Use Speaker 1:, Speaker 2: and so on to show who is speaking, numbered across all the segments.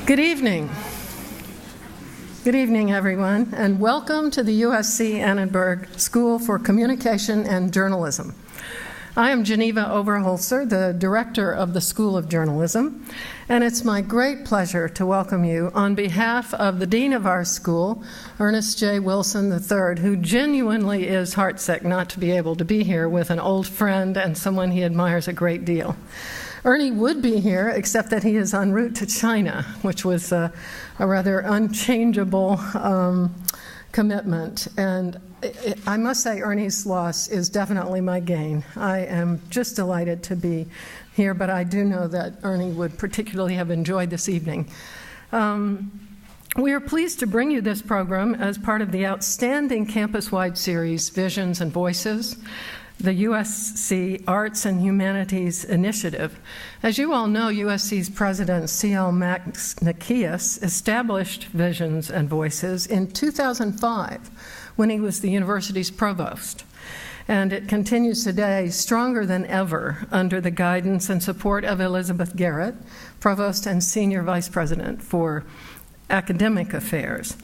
Speaker 1: Good evening. Good evening, everyone, and welcome to the USC Annenberg School for Communication and Journalism. I am Geneva Overholzer, the director of the School of Journalism, and it's my great pleasure to welcome you on behalf of the dean of our school, Ernest J. Wilson III, who genuinely is heartsick not to be able to be here with an old friend and someone he admires a great deal. Ernie would be here, except that he is en route to China, which was a rather unchangeable commitment. And I must say Ernie's loss is definitely my gain. I am just delighted to be here, but I do know that Ernie would particularly have enjoyed this evening. We are pleased to bring you this program as part of the outstanding campus-wide series, Visions and Voices, the USC Arts and Humanities Initiative. As you all know, USC's president, C.L. Max Nikias, established Visions and Voices in 2005 when he was the university's provost. And it continues today stronger than ever under the guidance and support of Elizabeth Garrett, provost and senior vice president for academic affairs.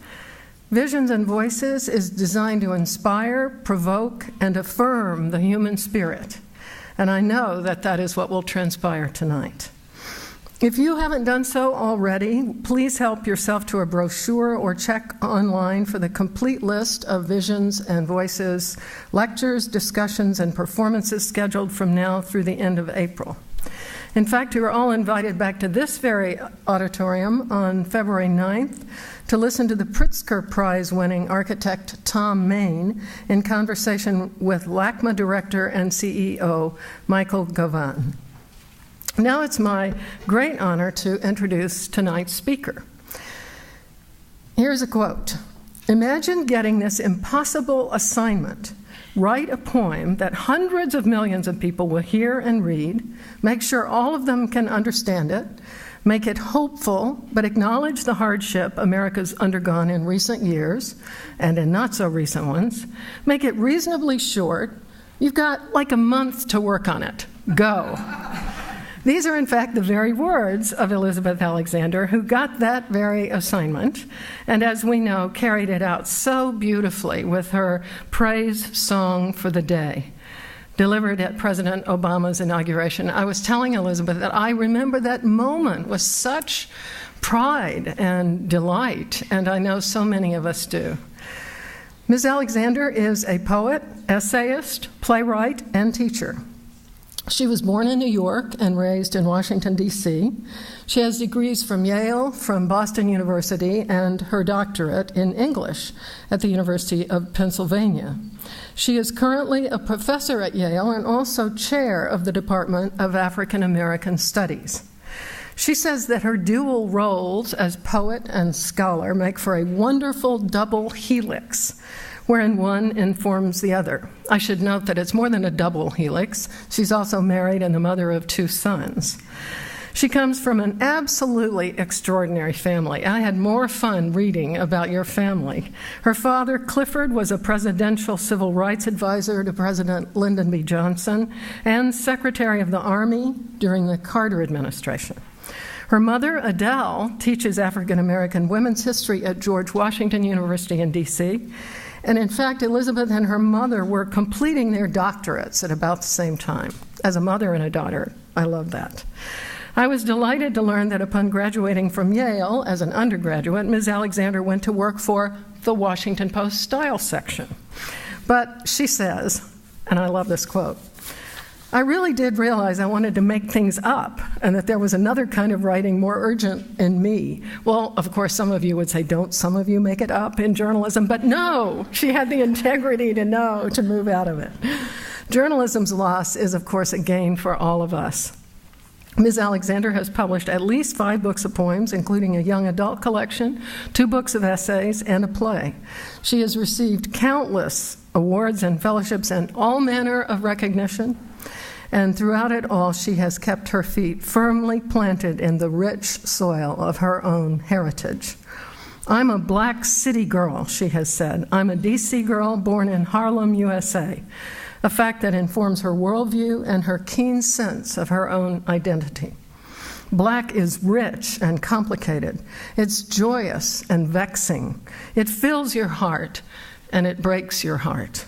Speaker 1: Visions and Voices is designed to inspire, provoke, and affirm the human spirit. And I know that that is what will transpire tonight. If you haven't done so already, please help yourself to a brochure or check online for the complete list of Visions and Voices lectures, discussions, and performances scheduled from now through the end of April. In fact, you are all invited back to this very auditorium on February 9th to listen to the Pritzker Prize-winning architect Tom Main in conversation with LACMA director and CEO Michael Govan. Now it's my great honor to introduce tonight's speaker. Here's a quote. "Imagine getting this impossible assignment. Write a poem that hundreds of millions of people will hear and read, make sure all of them can understand it, make it hopeful, but acknowledge the hardship America's undergone in recent years, and in not so recent ones, make it reasonably short. You've got like a month to work on it. Go." These are, in fact, the very words of Elizabeth Alexander, who got that very assignment, and as we know, carried it out so beautifully with her praise song for the day, delivered at President Obama's inauguration. I was telling Elizabeth that I remember that moment with such pride and delight, and I know so many of us do. Ms. Alexander is a poet, essayist, playwright, and teacher. She was born in New York and raised in Washington, D.C. She has degrees from Yale, from Boston University, and her doctorate in English at the University of Pennsylvania. She is currently a professor at Yale and also chair of the Department of African American Studies. She says that her dual roles as poet and scholar make for a wonderful double helix, wherein one informs the other. I should note that it's more than a double helix. She's also married and the mother of 2 sons. She comes from an absolutely extraordinary family. I had more fun reading about your family. Her father, Clifford, was a presidential civil rights advisor to President Lyndon B. Johnson and Secretary of the Army during the Carter administration. Her mother, Adele, teaches African American women's history at George Washington University in D.C., and in fact, Elizabeth and her mother were completing their doctorates at about the same time. As a mother and a daughter, I love that. I was delighted to learn that upon graduating from Yale as an undergraduate, Ms. Alexander went to work for the Washington Post style section. But she says, and I love this quote, "I really did realize I wanted to make things up and that there was another kind of writing more urgent in me." Well, of course, some of you would say, don't some of you make it up in journalism? But no, she had the integrity to know to move out of it. Journalism's loss is, of course, a gain for all of us. Ms. Alexander has published at least 5 books of poems, including a young adult collection, 2 books of essays, and a play. She has received countless awards and fellowships and all manner of recognition. And throughout it all, she has kept her feet firmly planted in the rich soil of her own heritage. "I'm a black city girl," she has said. "I'm a D.C. girl born in Harlem, USA," a fact that informs her worldview and her keen sense of her own identity. Black is rich and complicated. It's joyous and vexing. It fills your heart, and it breaks your heart.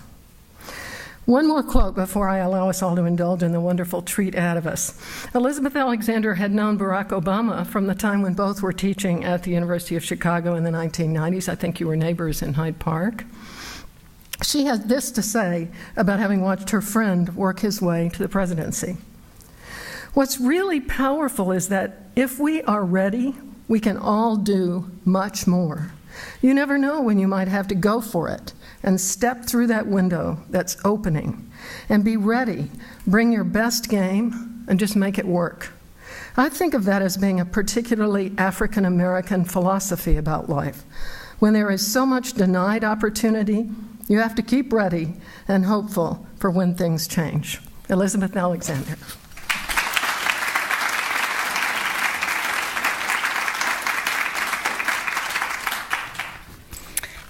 Speaker 1: One more quote before I allow us all to indulge in the wonderful treat ahead of us. Elizabeth Alexander had known Barack Obama from the time when both were teaching at the University of Chicago in the 1990s. I think you were neighbors in Hyde Park. She had this to say about having watched her friend work his way to the presidency. What's really powerful is that if we are ready, we can all do much more. You never know when you might have to go for it and step through that window that's opening and be ready. Bring your best game and just make it work. I think of that as being a particularly African American philosophy about life. When there is so much denied opportunity, you have to keep ready and hopeful for when things change. Elizabeth Alexander.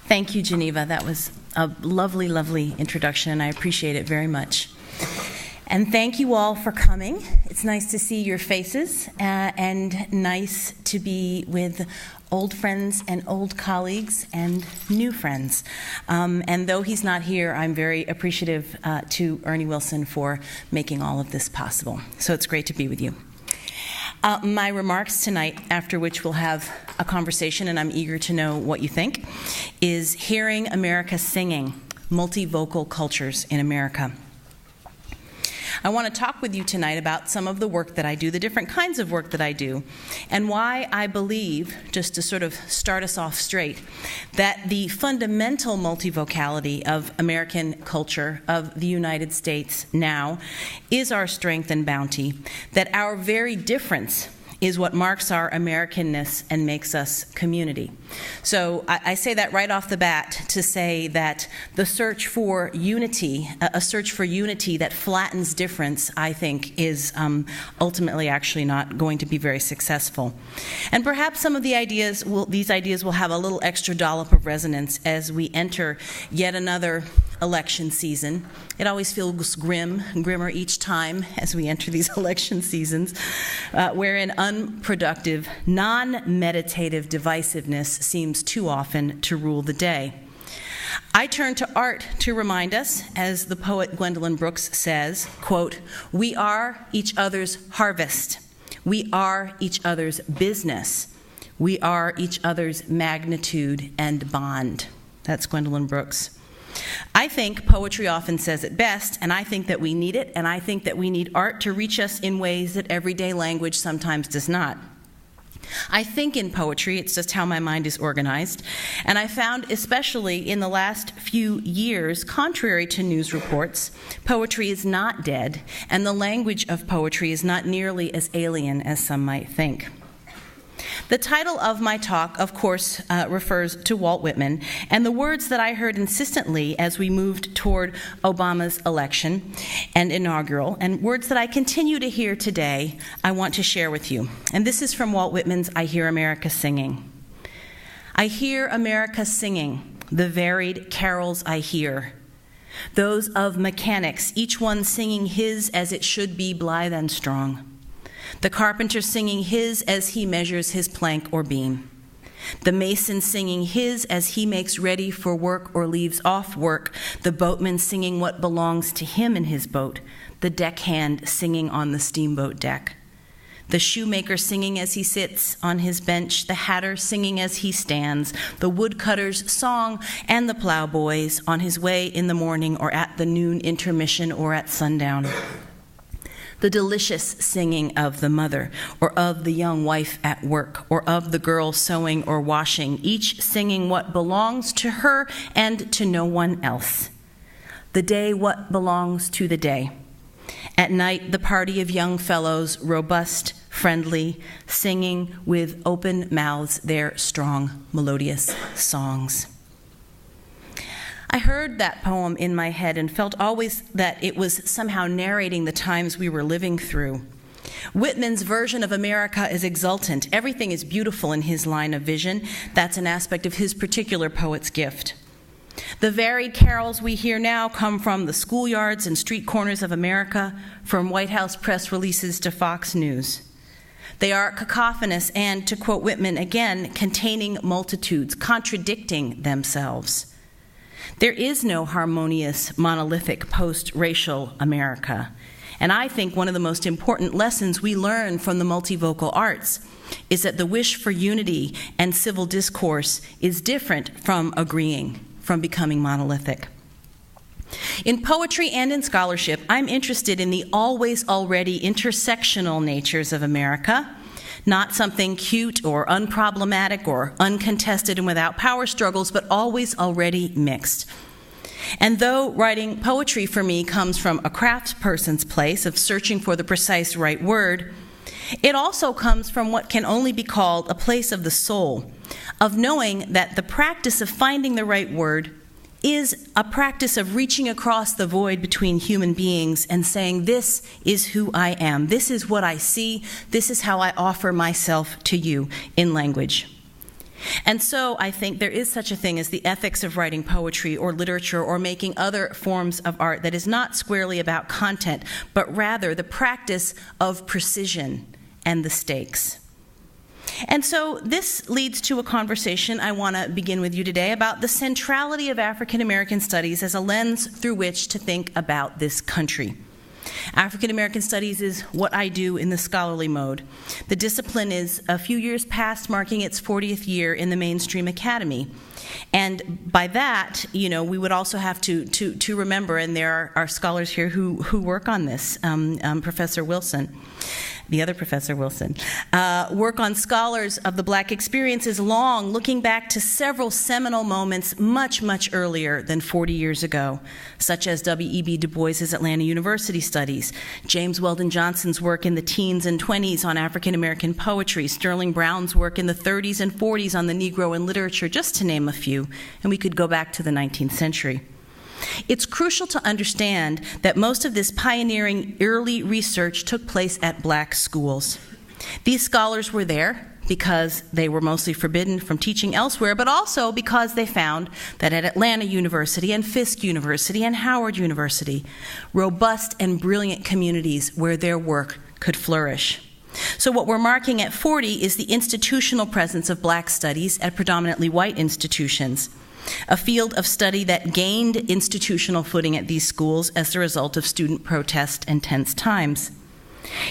Speaker 2: Thank you, Geneva. That was a lovely, lovely introduction, and I appreciate it very much. And thank you all for coming. It's nice to see your faces, and nice to be with old friends and old colleagues and new friends. And though he's not here, I'm very appreciative to Ernie Wilson for making all of this possible. So it's great to be with you. My remarks tonight, after which we'll have a conversation, and I'm eager to know what you think, is Hearing America Singing, Multivocal Cultures in America. I want to talk with you tonight about some of the work that I do, the different kinds of work that I do, and why I believe, just to sort of start us off straight, that the fundamental multivocality of American culture, of the United States now, is our strength and bounty, that our very difference is what marks our Americanness and makes us community. So I say that right off the bat to say that the search for unity, a search for unity that flattens difference, I think, is ultimately actually not going to be very successful. And perhaps some of these ideas will have a little extra dollop of resonance as we enter yet another election season. It always feels grimmer each time as we enter these election seasons, wherein unproductive, non-meditative divisiveness seems too often to rule the day. I turn to art to remind us, as the poet Gwendolyn Brooks says, quote, "We are each other's harvest. We are each other's business. We are each other's magnitude and bond." That's Gwendolyn Brooks. I think poetry often says it best, and I think that we need it, and I think that we need art to reach us in ways that everyday language sometimes does not. I think in poetry, it's just how my mind is organized, and I found, especially in the last few years, contrary to news reports, poetry is not dead, and the language of poetry is not nearly as alien as some might think. The title of my talk, of course, refers to Walt Whitman, and the words that I heard insistently as we moved toward Obama's election and inaugural, and words that I continue to hear today, I want to share with you. And this is from Walt Whitman's I Hear America Singing. I hear America singing, the varied carols I hear, those of mechanics, each one singing his as it should be blithe and strong. The carpenter singing his as he measures his plank or beam. The mason singing his as he makes ready for work or leaves off work. The boatman singing what belongs to him in his boat. The deckhand singing on the steamboat deck. The shoemaker singing as he sits on his bench. The hatter singing as he stands. The woodcutter's song and the plowboy's on his way in the morning or at the noon intermission or at sundown. The delicious singing of the mother, or of the young wife at work, or of the girl sewing or washing, each singing what belongs to her and to no one else. The day what belongs to the day. At night, the party of young fellows, robust, friendly, singing with open mouths their strong, melodious songs. I heard that poem in my head and felt always that it was somehow narrating the times we were living through. Whitman's version of America is exultant. Everything is beautiful in his line of vision. That's an aspect of his particular poet's gift. The varied carols we hear now come from the schoolyards and street corners of America, from White House press releases to Fox News. They are cacophonous and, to quote Whitman again, containing multitudes, contradicting themselves. There is no harmonious, monolithic, post-racial America. And I think one of the most important lessons we learn from the multivocal arts is that the wish for unity and civil discourse is different from agreeing, from becoming monolithic. In poetry and in scholarship, I'm interested in the always already intersectional natures of America, not something cute or unproblematic or uncontested and without power struggles, but always already mixed. And though writing poetry for me comes from a craftsperson's place of searching for the precise right word, it also comes from what can only be called a place of the soul, of knowing that the practice of finding the right word is a practice of reaching across the void between human beings and saying, this is who I am, this is what I see, this is how I offer myself to you in language. And so I think there is such a thing as the ethics of writing poetry or literature or making other forms of art that is not squarely about content, but rather the practice of precision and the stakes. And so this leads to a conversation I want to begin with you today about the centrality of African American studies as a lens through which to think about this country. African American studies is what I do in the scholarly mode. The discipline is a few years past marking its 40th year in the mainstream academy. And by that, we would also have to remember, and there are scholars here who work on this, Professor Wilson, the other Professor Wilson, work on scholars of the Black experience is long, looking back to several seminal moments much, much earlier than 40 years ago, such as W.E.B. Du Bois's Atlanta University studies, James Weldon Johnson's work in the teens and 20s on African American poetry, Sterling Brown's work in the 30s and 40s on the Negro in literature, just to name a few, and we could go back to the 19th century. It's crucial to understand that most of this pioneering early research took place at Black schools. These scholars were there because they were mostly forbidden from teaching elsewhere, but also because they found that at Atlanta University and Fisk University and Howard University, robust and brilliant communities where their work could flourish. So what we're marking at 40 is the institutional presence of Black studies at predominantly white institutions, a field of study that gained institutional footing at these schools as a result of student protest and tense times.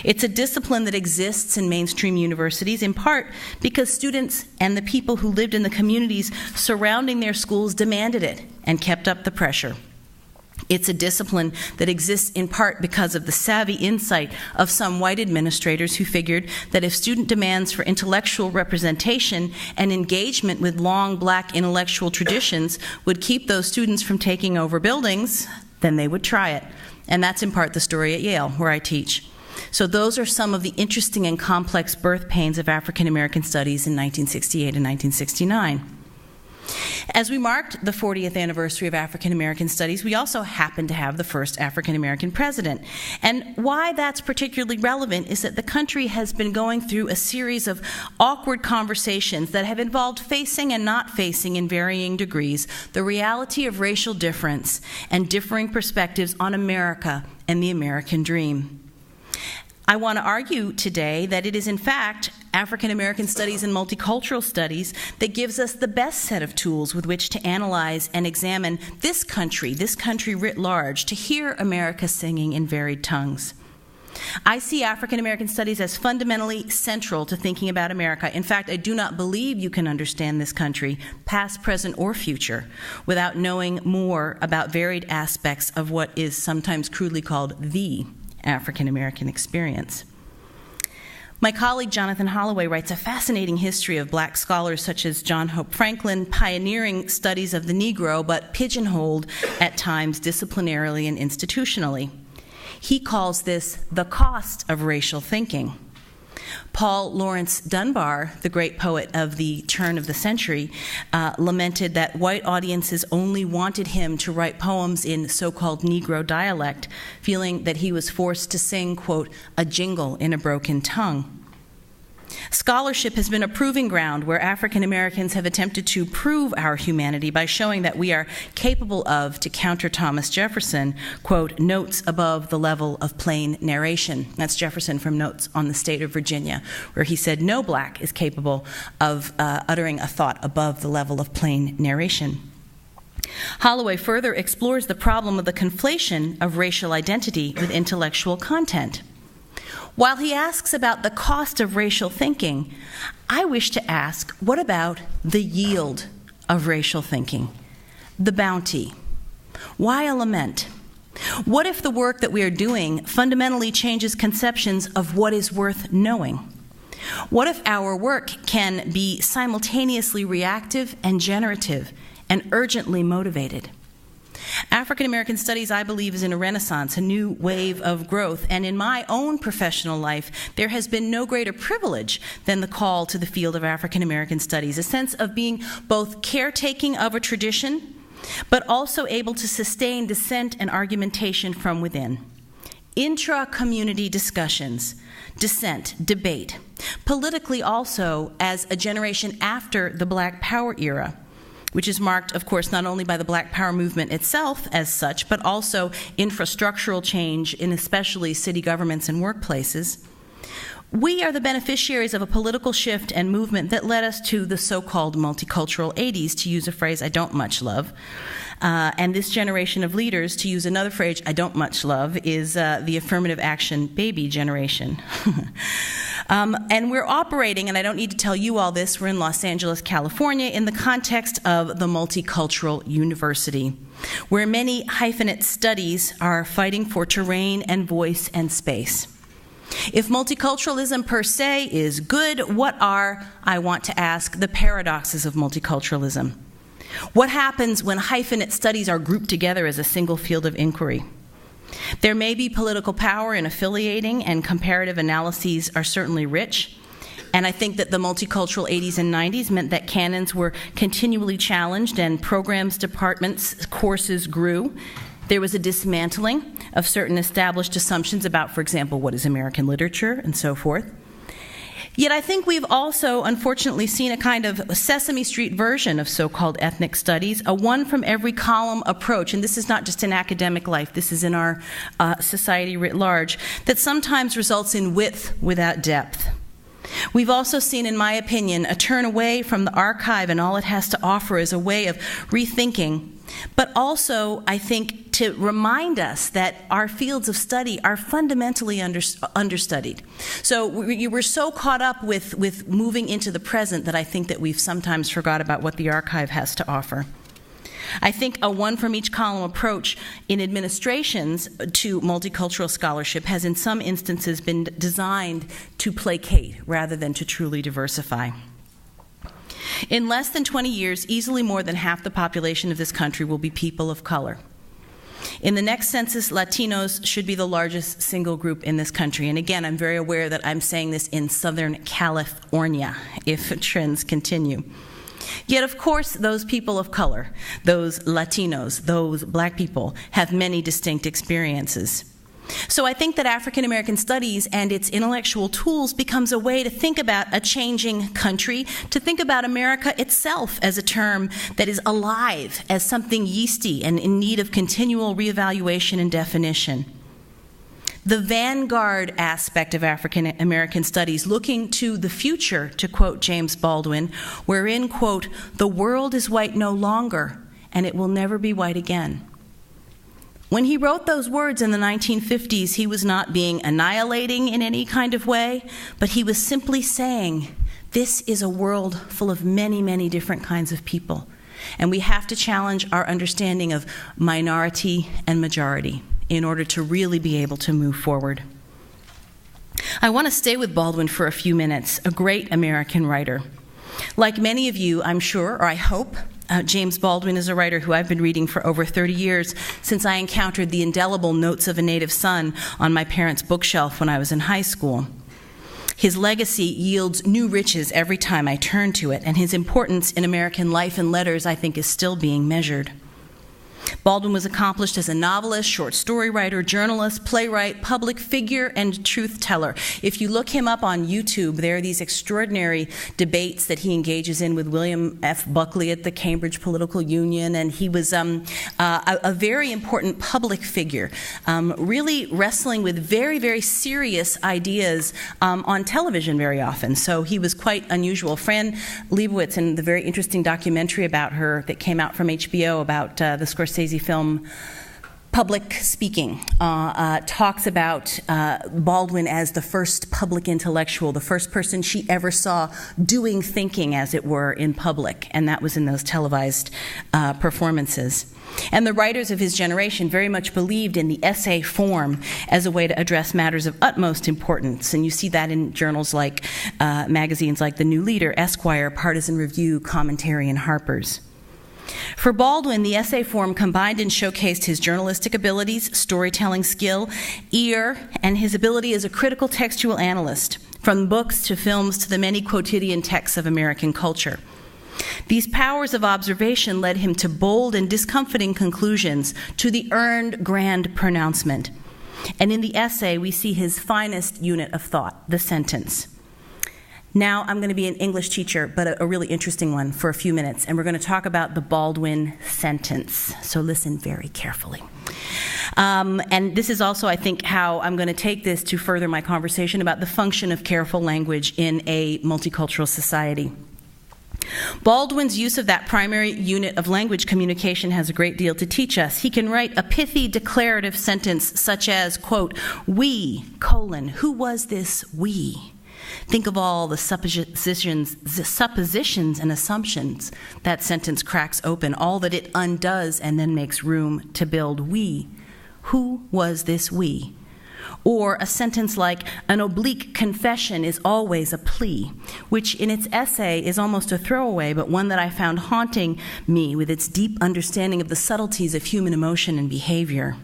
Speaker 2: It's a discipline that exists in mainstream universities in part because students and the people who lived in the communities surrounding their schools demanded it and kept up the pressure. It's a discipline that exists in part because of the savvy insight of some white administrators who figured that if student demands for intellectual representation and engagement with long Black intellectual traditions would keep those students from taking over buildings, then they would try it. And that's in part the story at Yale, where I teach. So those are some of the interesting and complex birth pains of African American studies in 1968 and 1969. As we marked the 40th anniversary of African American studies, we also happened to have the first African American president. And why that's particularly relevant is that the country has been going through a series of awkward conversations that have involved facing and not facing in varying degrees the reality of racial difference and differing perspectives on America and the American dream. I want to argue today that it is, in fact, African American studies and multicultural studies that gives us the best set of tools with which to analyze and examine this country writ large, to hear America singing in varied tongues. I see African American studies as fundamentally central to thinking about America. In fact, I do not believe you can understand this country, past, present, or future, without knowing more about varied aspects of what is sometimes crudely called the African American experience. My colleague Jonathan Holloway writes a fascinating history of Black scholars such as John Hope Franklin, pioneering studies of the Negro, but pigeonholed at times disciplinarily and institutionally. He calls this the cost of racial thinking. Paul Laurence Dunbar, the great poet of the turn of the century, lamented that white audiences only wanted him to write poems in so-called Negro dialect, feeling that he was forced to sing, quote, a jingle in a broken tongue. Scholarship has been a proving ground where African Americans have attempted to prove our humanity by showing that we are capable of, to counter Thomas Jefferson, quote, notes above the level of plain narration. That's Jefferson from Notes on the State of Virginia, where he said no black is capable of uttering a thought above the level of plain narration. Holloway further explores the problem of the conflation of racial identity with intellectual content. While he asks about the cost of racial thinking, I wish to ask, what about the yield of racial thinking? The bounty? Why a lament? What if the work that we are doing fundamentally changes conceptions of what is worth knowing? What if our work can be simultaneously reactive and generative and urgently motivated? African American studies, I believe, is in a renaissance, a new wave of growth. And in my own professional life, there has been no greater privilege than the call to the field of African American studies, a sense of being both caretaking of a tradition, but also able to sustain dissent and argumentation from within. Intra-community discussions, dissent, debate, politically also as a generation after the Black Power era, which is marked, of course, not only by the Black Power movement itself as such, but also infrastructural change in especially city governments and workplaces. We are the beneficiaries of a political shift and movement that led us to the so-called multicultural 80s, to use a phrase I don't much love. And this generation of leaders, to use another phrase I don't much love, is the affirmative action baby generation. And we're operating, and I don't need to tell you all this, we're in Los Angeles, California, in the context of the multicultural university, where many hyphenate studies are fighting for terrain and voice and space. If multiculturalism per se is good, what are, I want to ask, the paradoxes of multiculturalism? What happens when hyphenate studies are grouped together as a single field of inquiry? There may be political power in affiliating, and comparative analyses are certainly rich. And I think that the multicultural 80s and 90s meant that canons were continually challenged and programs, departments, courses grew. There was a dismantling of certain established assumptions about, for example, what is American literature and so forth. Yet I think we've also, unfortunately, seen a kind of Sesame Street version of so-called ethnic studies, a one-from-every-column approach, and this is not just in academic life, this is in our society writ large, that sometimes results in width without depth. We've also seen, in my opinion, a turn away from the archive and all it has to offer as a way of rethinking, but also, I think, to remind us that our fields of study are fundamentally understudied. So we're so caught up with moving into the present that I think that we've sometimes forgot about what the archive has to offer. I think a one-from-each-column approach in administrations to multicultural scholarship has in some instances been designed to placate rather than to truly diversify. In less than 20 years, easily more than half the population of this country will be people of color. In the next census, Latinos should be the largest single group in this country. And again, I'm very aware that I'm saying this in Southern California, if trends continue. Yet, of course, those people of color, those Latinos, those black people, have many distinct experiences. So I think that African American studies and its intellectual tools becomes a way to think about a changing country, to think about America itself as a term that is alive, as something yeasty and in need of continual reevaluation and definition. The vanguard aspect of African American studies, looking to the future, to quote James Baldwin, wherein, quote, the world is white no longer, and it will never be white again. When he wrote those words in the 1950s, he was not being annihilating in any kind of way, but he was simply saying, this is a world full of many, many different kinds of people, and we have to challenge our understanding of minority and majority in order to really be able to move forward. I want to stay with Baldwin for a few minutes, a great American writer. Like many of you, I'm sure, or I hope, James Baldwin is a writer who I've been reading for over 30 years since I encountered the indelible Notes of a Native Son on my parents' bookshelf when I was in high school. His legacy yields new riches every time I turn to it, and his importance in American life and letters, I think, is still being measured. Baldwin was accomplished as a novelist, short story writer, journalist, playwright, public figure, and truth teller. If you look him up on YouTube, there are these extraordinary debates that he engages in with William F. Buckley at the Cambridge Political Union, and he was a very important public figure, really wrestling with very, very serious ideas on television very often. So he was quite unusual. Fran Lebowitz, in the very interesting documentary about her that came out from HBO about the Scorsese film Public Speaking, talks about Baldwin as the first public intellectual, the first person she ever saw doing thinking, as it were, in public, and that was in those televised performances. And the writers of his generation very much believed in the essay form as a way to address matters of utmost importance, and you see that in journals like magazines like The New Leader, Esquire, Partisan Review, Commentary, and Harper's. For Baldwin, the essay form combined and showcased his journalistic abilities, storytelling skill, ear, and his ability as a critical textual analyst, from books to films to the many quotidian texts of American culture. These powers of observation led him to bold and discomforting conclusions, to the earned grand pronouncement. And in the essay, we see his finest unit of thought, the sentence. Now I'm going to be an English teacher, but a really interesting one for a few minutes, and we're going to talk about the Baldwin sentence. So listen very carefully. And this is also, I think, how I'm going to take this to further my conversation about the function of careful language in a multicultural society. Baldwin's use of that primary unit of language communication has a great deal to teach us. He can write a pithy declarative sentence such as, quote, "We, who was this we?" Think of all the suppositions and assumptions that sentence cracks open, all that it undoes and then makes room to build we. Who was this we? Or a sentence like, "An oblique confession is always a plea," which in its essay is almost a throwaway, but one that I found haunting me with its deep understanding of the subtleties of human emotion and behavior.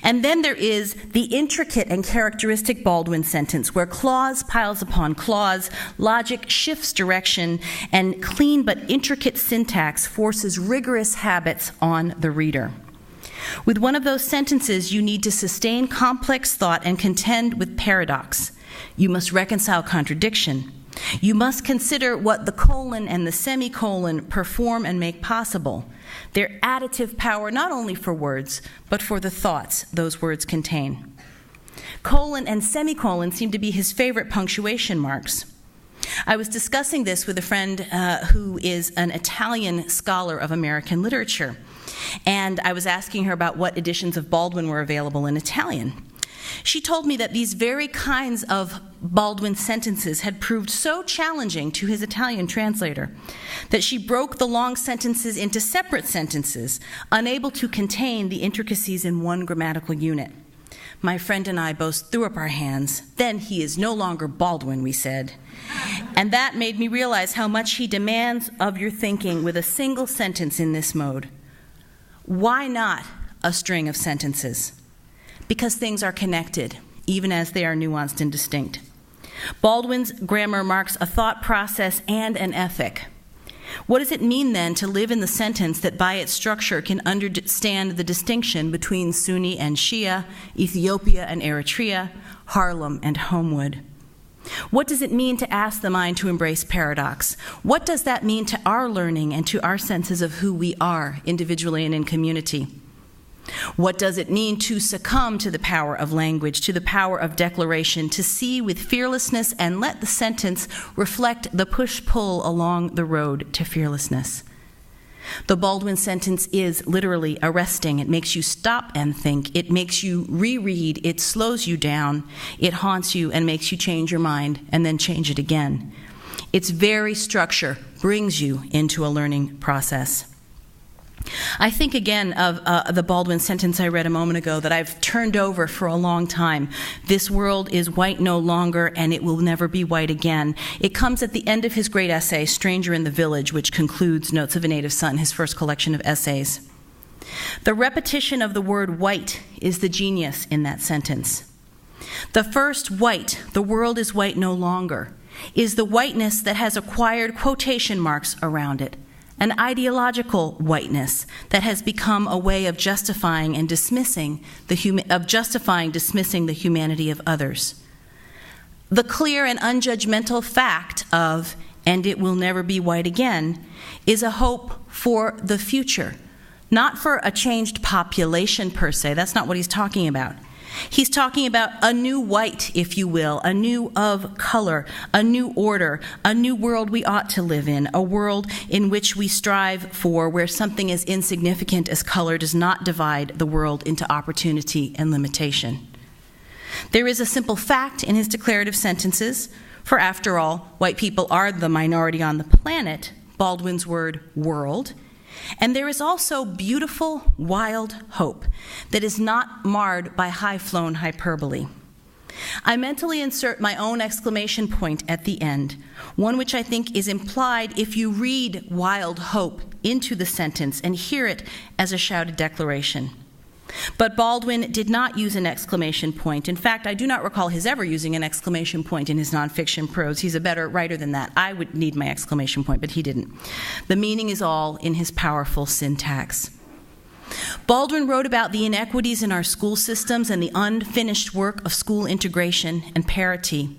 Speaker 2: And then there is the intricate and characteristic Baldwin sentence, where clause piles upon clause, logic shifts direction, and clean but intricate syntax forces rigorous habits on the reader. With one of those sentences, you need to sustain complex thought and contend with paradox. You must reconcile contradiction. You must consider what the colon and the semicolon perform and make possible, their additive power not only for words, but for the thoughts those words contain. Colon and semicolon seem to be his favorite punctuation marks. I was discussing this with a friend who is an Italian scholar of American literature, and I was asking her about what editions of Baldwin were available in Italian. She told me that these very kinds of Baldwin sentences had proved so challenging to his Italian translator that she broke the long sentences into separate sentences, unable to contain the intricacies in one grammatical unit. My friend and I both threw up our hands. "Then he is no longer Baldwin," we said. And that made me realize how much he demands of your thinking with a single sentence in this mode. Why not a string of sentences? Because things are connected, even as they are nuanced and distinct. Baldwin's grammar marks a thought process and an ethic. What does it mean, then, to live in the sentence that by its structure can understand the distinction between Sunni and Shia, Ethiopia and Eritrea, Harlem and Homewood? What does it mean to ask the mind to embrace paradox? What does that mean to our learning and to our senses of who we are, individually and in community? What does it mean to succumb to the power of language, to the power of declaration, to see with fearlessness and let the sentence reflect the push-pull along the road to fearlessness? The Baldwin sentence is literally arresting. It makes you stop and think. It makes you reread. It slows you down. It haunts you and makes you change your mind and then change it again. Its very structure brings you into a learning process. I think again of the Baldwin sentence I read a moment ago that I've turned over for a long time. This world is white no longer, and it will never be white again. It comes at the end of his great essay, Stranger in the Village, which concludes Notes of a Native Son, his first collection of essays. The repetition of the word white is the genius in that sentence. The first white, the world is white no longer, is the whiteness that has acquired quotation marks around it. an ideological whiteness that has become a way of justifying and dismissing dismissing the humanity of others. The clear and unjudgmental fact of, and it will never be white again, is a hope for the future, not for a changed population per se. That's not what he's talking about. He's talking about a new white, if you will, a new of color, a new order, a new world we ought to live in, a world in which we strive for, where something as insignificant as color does not divide the world into opportunity and limitation. There is a simple fact in his declarative sentences, for after all, white people are the minority on the planet, Baldwin's word, world. And there is also beautiful, wild hope that is not marred by high-flown hyperbole. I mentally insert my own exclamation point at the end, one which I think is implied if you read wild hope into the sentence and hear it as a shouted declaration. But Baldwin did not use an exclamation point. In fact, I do not recall his ever using an exclamation point in his nonfiction prose. He's a better writer than that. I would need my exclamation point, but he didn't. The meaning is all in his powerful syntax. Baldwin wrote about the inequities in our school systems and the unfinished work of school integration and parity.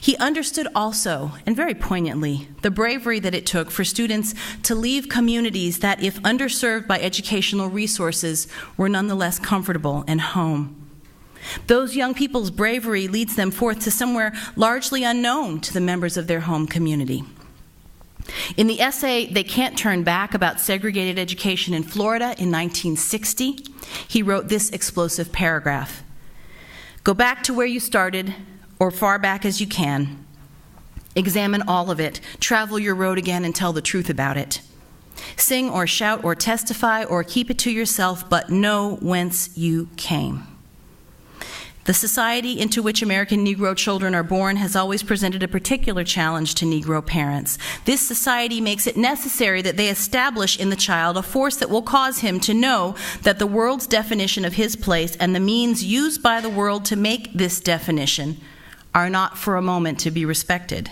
Speaker 2: He understood also, and very poignantly, the bravery that it took for students to leave communities that, if underserved by educational resources, were nonetheless comfortable and home. Those young people's bravery leads them forth to somewhere largely unknown to the members of their home community. In the essay, They Can't Turn Back, about segregated education in Florida in 1960, he wrote this explosive paragraph: "Go back to where you started, or far back as you can. Examine all of it, travel your road again and tell the truth about it. Sing or shout or testify or keep it to yourself, but know whence you came." The society into which American Negro children are born has always presented a particular challenge to Negro parents. This society makes it necessary that they establish in the child a force that will cause him to know that the world's definition of his place and the means used by the world to make this definition are not for a moment to be respected.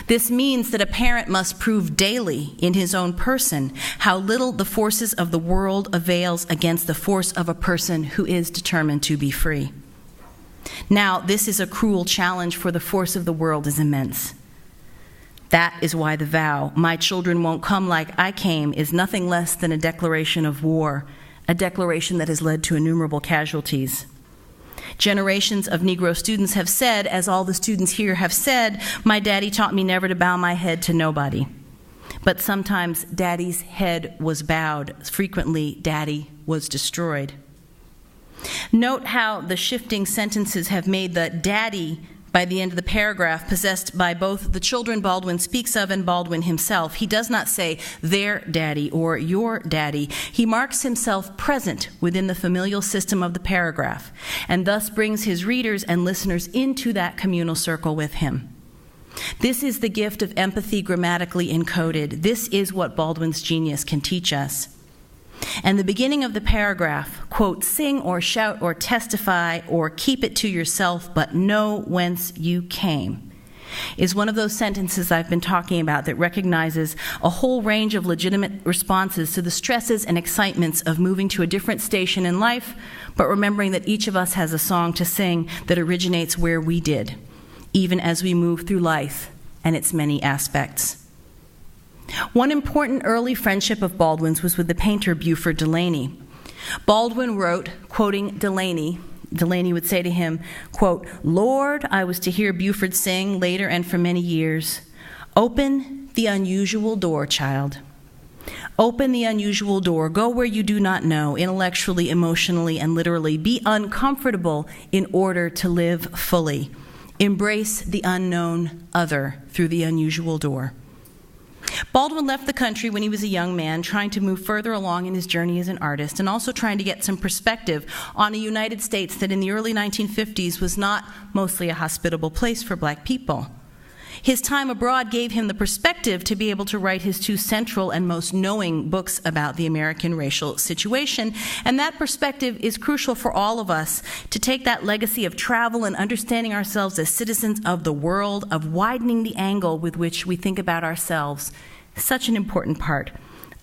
Speaker 2: This means that a parent must prove daily in his own person how little the forces of the world avails against the force of a person who is determined to be free. Now, this is a cruel challenge, for the force of the world is immense. That is why the vow, "My children won't come like I came," is nothing less than a declaration of war, a declaration that has led to innumerable casualties. Generations of Negro students have said, as all the students here have said, "My daddy taught me never to bow my head to nobody." But sometimes daddy's head was bowed. Frequently, daddy was destroyed. Note how the shifting sentences have made the daddy by the end of the paragraph possessed by both the children Baldwin speaks of and Baldwin himself. He does not say their daddy or your daddy. He marks himself present within the familial system of the paragraph, and thus brings his readers and listeners into that communal circle with him. This is the gift of empathy grammatically encoded. This is what Baldwin's genius can teach us. And the beginning of the paragraph, quote, "Sing or shout or testify or keep it to yourself, but know whence you came," is one of those sentences I've been talking about that recognizes a whole range of legitimate responses to the stresses and excitements of moving to a different station in life, but remembering that each of us has a song to sing that originates where we did, even as we move through life and its many aspects. One important early friendship of Baldwin's was with the painter Buford Delaney. Baldwin wrote, quoting Delaney would say to him, quote, "Lord, I was to hear Buford sing later and for many years. Open the unusual door, child. Open the unusual door. Go where you do not know, intellectually, emotionally, and literally. Be uncomfortable in order to live fully. Embrace the unknown other through the unusual door." Baldwin left the country when he was a young man, trying to move further along in his journey as an artist, and also trying to get some perspective on a United States that in the early 1950s was not mostly a hospitable place for black people. His time abroad gave him the perspective to be able to write his two central and most knowing books about the American racial situation, and that perspective is crucial for all of us to take that legacy of travel and understanding ourselves as citizens of the world, of widening the angle with which we think about ourselves, such an important part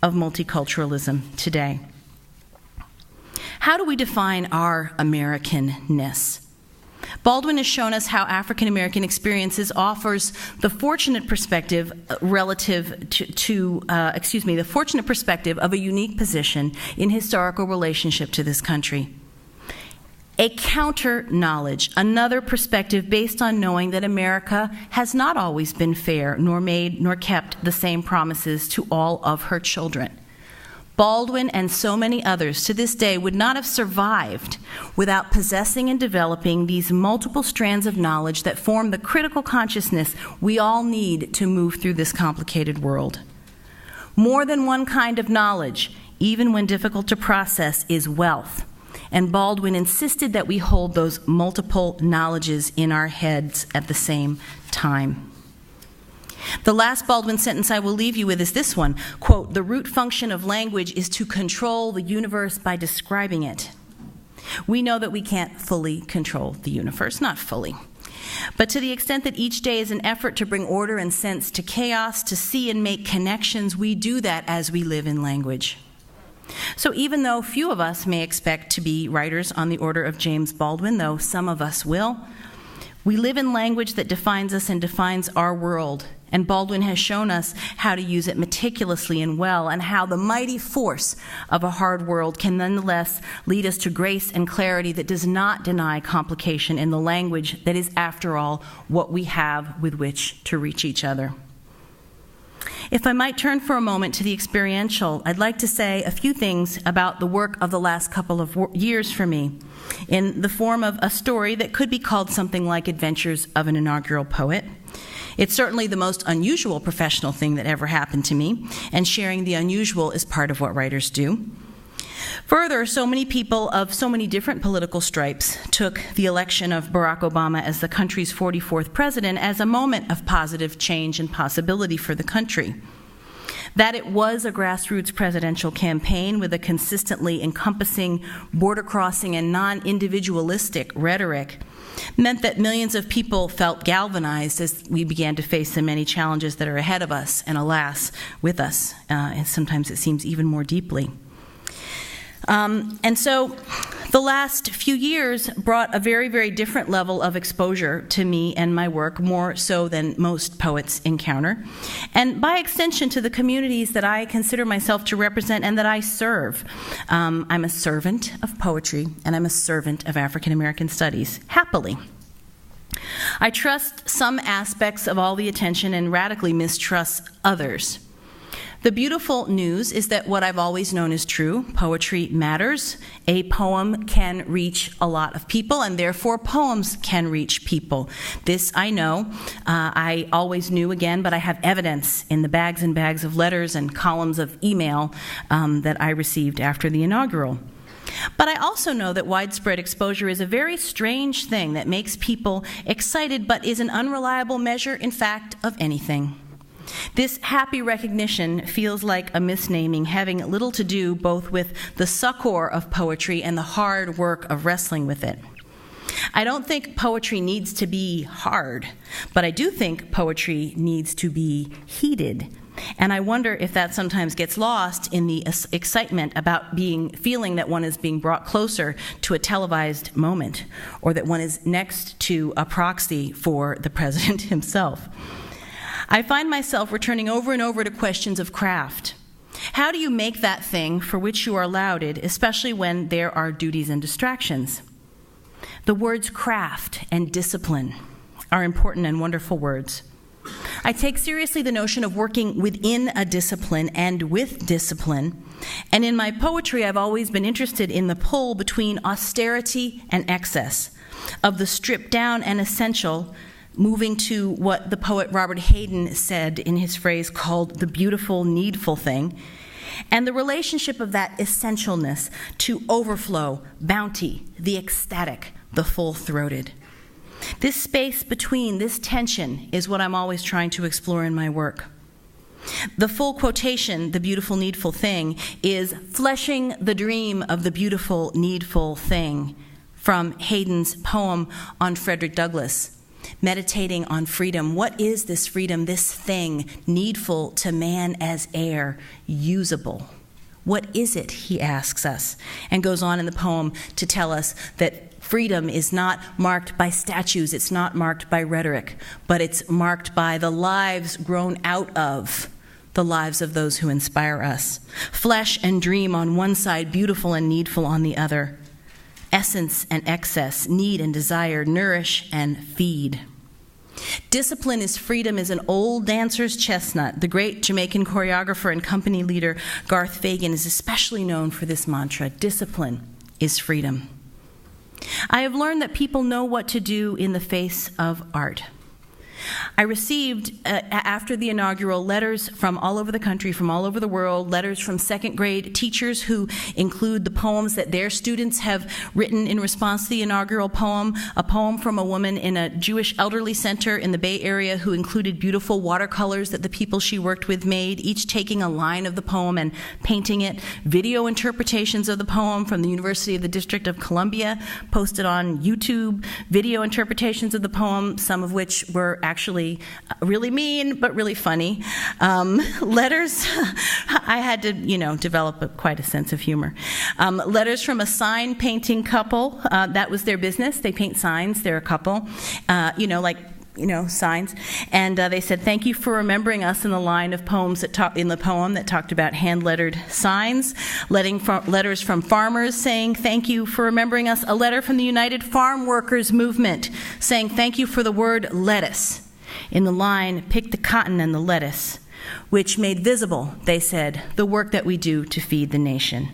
Speaker 2: of multiculturalism today. How do we define our Americanness? Baldwin has shown us how African American experiences offers the fortunate perspective the fortunate perspective of a unique position in historical relationship to this country. A counter-knowledge, another perspective based on knowing that America has not always been fair, nor made nor kept the same promises to all of her children. Baldwin and so many others to this day would not have survived without possessing and developing these multiple strands of knowledge that form the critical consciousness we all need to move through this complicated world. More than one kind of knowledge, even when difficult to process, is wealth. And Baldwin insisted that we hold those multiple knowledges in our heads at the same time. The last Baldwin sentence I will leave you with is this one, quote, "The root function of language is to control the universe by describing it." We know that we can't fully control the universe, not fully. But to the extent that each day is an effort to bring order and sense to chaos, to see and make connections, we do that as we live in language. So even though few of us may expect to be writers on the order of James Baldwin, though some of us will, we live in language that defines us and defines our world. And Baldwin has shown us how to use it meticulously and well, and how the mighty force of a hard world can nonetheless lead us to grace and clarity that does not deny complication in the language that is, after all, what we have with which to reach each other. If I might turn for a moment to the experiential, I'd like to say a few things about the work of the last couple of years for me, in the form of a story that could be called something like Adventures of an Inaugural Poet. It's certainly the most unusual professional thing that ever happened to me, and sharing the unusual is part of what writers do. Further, so many people of so many different political stripes took the election of Barack Obama as the country's 44th president as a moment of positive change and possibility for the country. That it was a grassroots presidential campaign with a consistently encompassing, border-crossing, and non-individualistic rhetoric meant that millions of people felt galvanized as we began to face the many challenges that are ahead of us, and alas, with us, and sometimes it seems even more deeply. And so the last few years brought a very, very different level of exposure to me and my work, more so than most poets encounter, and by extension to the communities that I consider myself to represent and that I serve. I'm a servant of poetry, and I'm a servant of African American studies, happily. I trust some aspects of all the attention and radically mistrust others. The beautiful news is that what I've always known is true. Poetry matters. A poem can reach a lot of people, and therefore poems can reach people. This I know. I always knew, again, but I have evidence in the bags and bags of letters and columns of email that I received after the inaugural. But I also know that widespread exposure is a very strange thing that makes people excited, but is an unreliable measure, in fact, of anything. This happy recognition feels like a misnaming, having little to do both with the succor of poetry and the hard work of wrestling with it. I don't think poetry needs to be hard, but I do think poetry needs to be heated. And I wonder if that sometimes gets lost in the excitement about feeling that one is being brought closer to a televised moment, or that one is next to a proxy for the president himself. I find myself returning over and over to questions of craft. How do you make that thing for which you are lauded, especially when there are duties and distractions? The words craft and discipline are important and wonderful words. I take seriously the notion of working within a discipline and with discipline, and in my poetry I've always been interested in the pull between austerity and excess, of the stripped down and essential, moving to what the poet Robert Hayden said in his phrase called the beautiful, needful thing, and the relationship of that essentialness to overflow, bounty, the ecstatic, the full-throated. This space between, this tension, is what I'm always trying to explore in my work. The full quotation, the beautiful, needful thing, is fleshing the dream of the beautiful, needful thing, from Hayden's poem on Frederick Douglass. meditating on freedom. What is this freedom, this thing needful to man as air, usable? What is it, he asks us, and goes on in the poem to tell us that freedom is not marked by statues, it's not marked by rhetoric, but it's marked by the lives grown out of the lives of those who inspire us. Flesh and dream on one side, beautiful and needful on the other. Essence and excess, need and desire, nourish and feed. Discipline is freedom is an old dancer's chestnut. The great Jamaican choreographer and company leader Garth Fagan is especially known for this mantra: discipline is freedom. I have learned that people know what to do in the face of art. I received, after the inaugural, letters from all over the country, from all over the world, letters from second grade teachers who include the poems that their students have written in response to the inaugural poem, a poem from a woman in a Jewish elderly center in the Bay Area who included beautiful watercolors that the people she worked with made, each taking a line of the poem and painting it, video interpretations of the poem from the University of the District of Columbia posted on YouTube, video interpretations of the poem, some of which were actually really mean, but really funny. Letters, I had to, develop quite a sense of humor. Letters from a sign painting couple, that was their business. They paint signs, they're a couple, signs. And they said, thank you for remembering us in the line of poems in the poem that talked about hand-lettered signs. Letters from farmers saying, thank you for remembering us. A letter from the United Farm Workers Movement saying, thank you for the word lettuce. In the line, pick the cotton and the lettuce, which made visible, they said, the work that we do to feed the nation.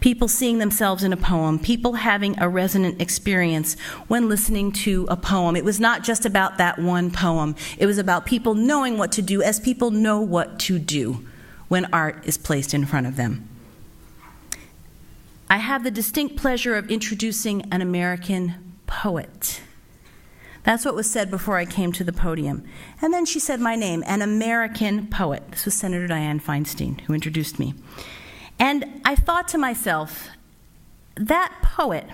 Speaker 2: People seeing themselves in a poem, people having a resonant experience when listening to a poem. It was not just about that one poem. It was about people knowing what to do as people know what to do when art is placed in front of them. I have the distinct pleasure of introducing an American poet. That's what was said before I came to the podium. And then she said my name, an American poet. This was Senator Dianne Feinstein who introduced me. And I thought to myself, that poet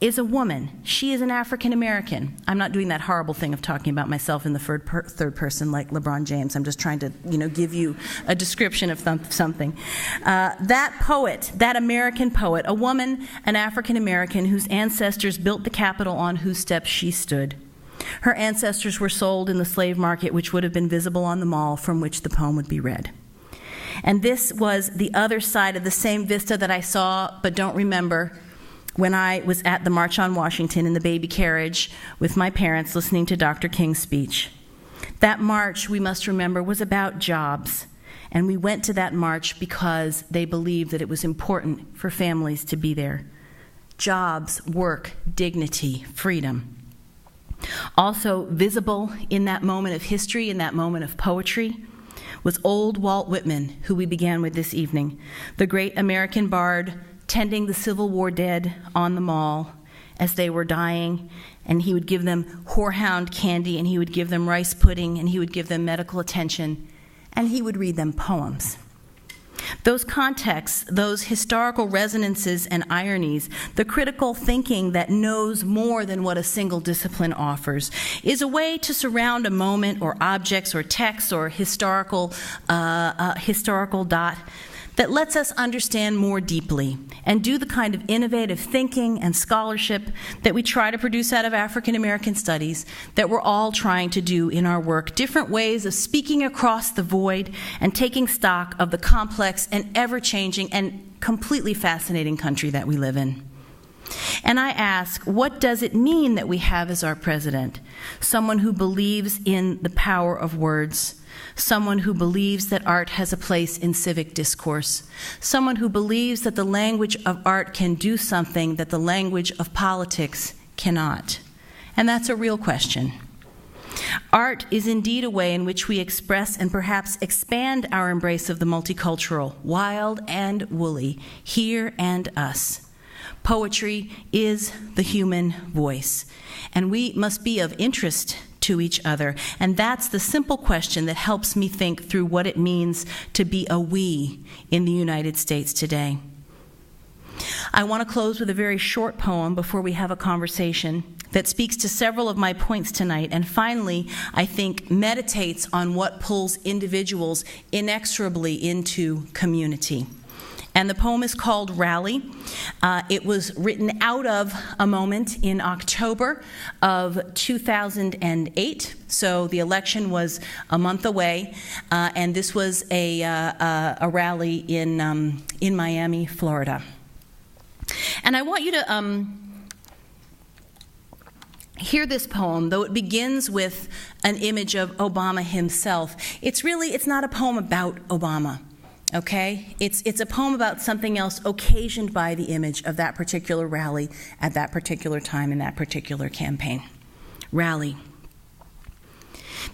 Speaker 2: is a woman. She is an African American. I'm not doing that horrible thing of talking about myself in the third person like LeBron James. I'm just trying to, give you a description of something. That poet, that American poet, a woman, an African American whose ancestors built the Capitol on whose steps she stood. Her ancestors were sold in the slave market, which would have been visible on the mall from which the poem would be read. And this was the other side of the same vista that I saw but don't remember when I was at the March on Washington in the baby carriage with my parents listening to Dr. King's speech. That march, we must remember, was about jobs. And we went to that march because they believed that it was important for families to be there. Jobs, work, dignity, freedom. Also visible in that moment of history, in that moment of poetry, was old Walt Whitman, who we began with this evening, the great American bard tending the Civil War dead on the mall as they were dying, and he would give them horehound candy, and he would give them rice pudding, and he would give them medical attention, and he would read them poems. Those contexts, those historical resonances and ironies, the critical thinking that knows more than what a single discipline offers, is a way to surround a moment or objects or texts or historical dot that lets us understand more deeply and do the kind of innovative thinking and scholarship that we try to produce out of African American studies, that we're all trying to do in our work, different ways of speaking across the void and taking stock of the complex and ever-changing and completely fascinating country that we live in. And I ask, what does it mean that we have as our president someone who believes in the power of words, someone who believes that art has a place in civic discourse, someone who believes that the language of art can do something that the language of politics cannot? And that's a real question. Art is indeed a way in which we express and perhaps expand our embrace of the multicultural, wild and woolly, here and us. Poetry is the human voice, and we must be of interest to each other. And that's the simple question that helps me think through what it means to be a we in the United States today. I want to close with a very short poem before we have a conversation that speaks to several of my points tonight, and finally, I think, meditates on what pulls individuals inexorably into community. And the poem is called Rally. It was written out of a moment in October of 2008, so the election was a month away, and this was a rally in Miami, Florida. And I want you to hear this poem, though it begins with an image of Obama himself. It's not a poem about Obama. Okay? It's a poem about something else occasioned by the image of that particular rally at that particular time in that particular campaign. Rally.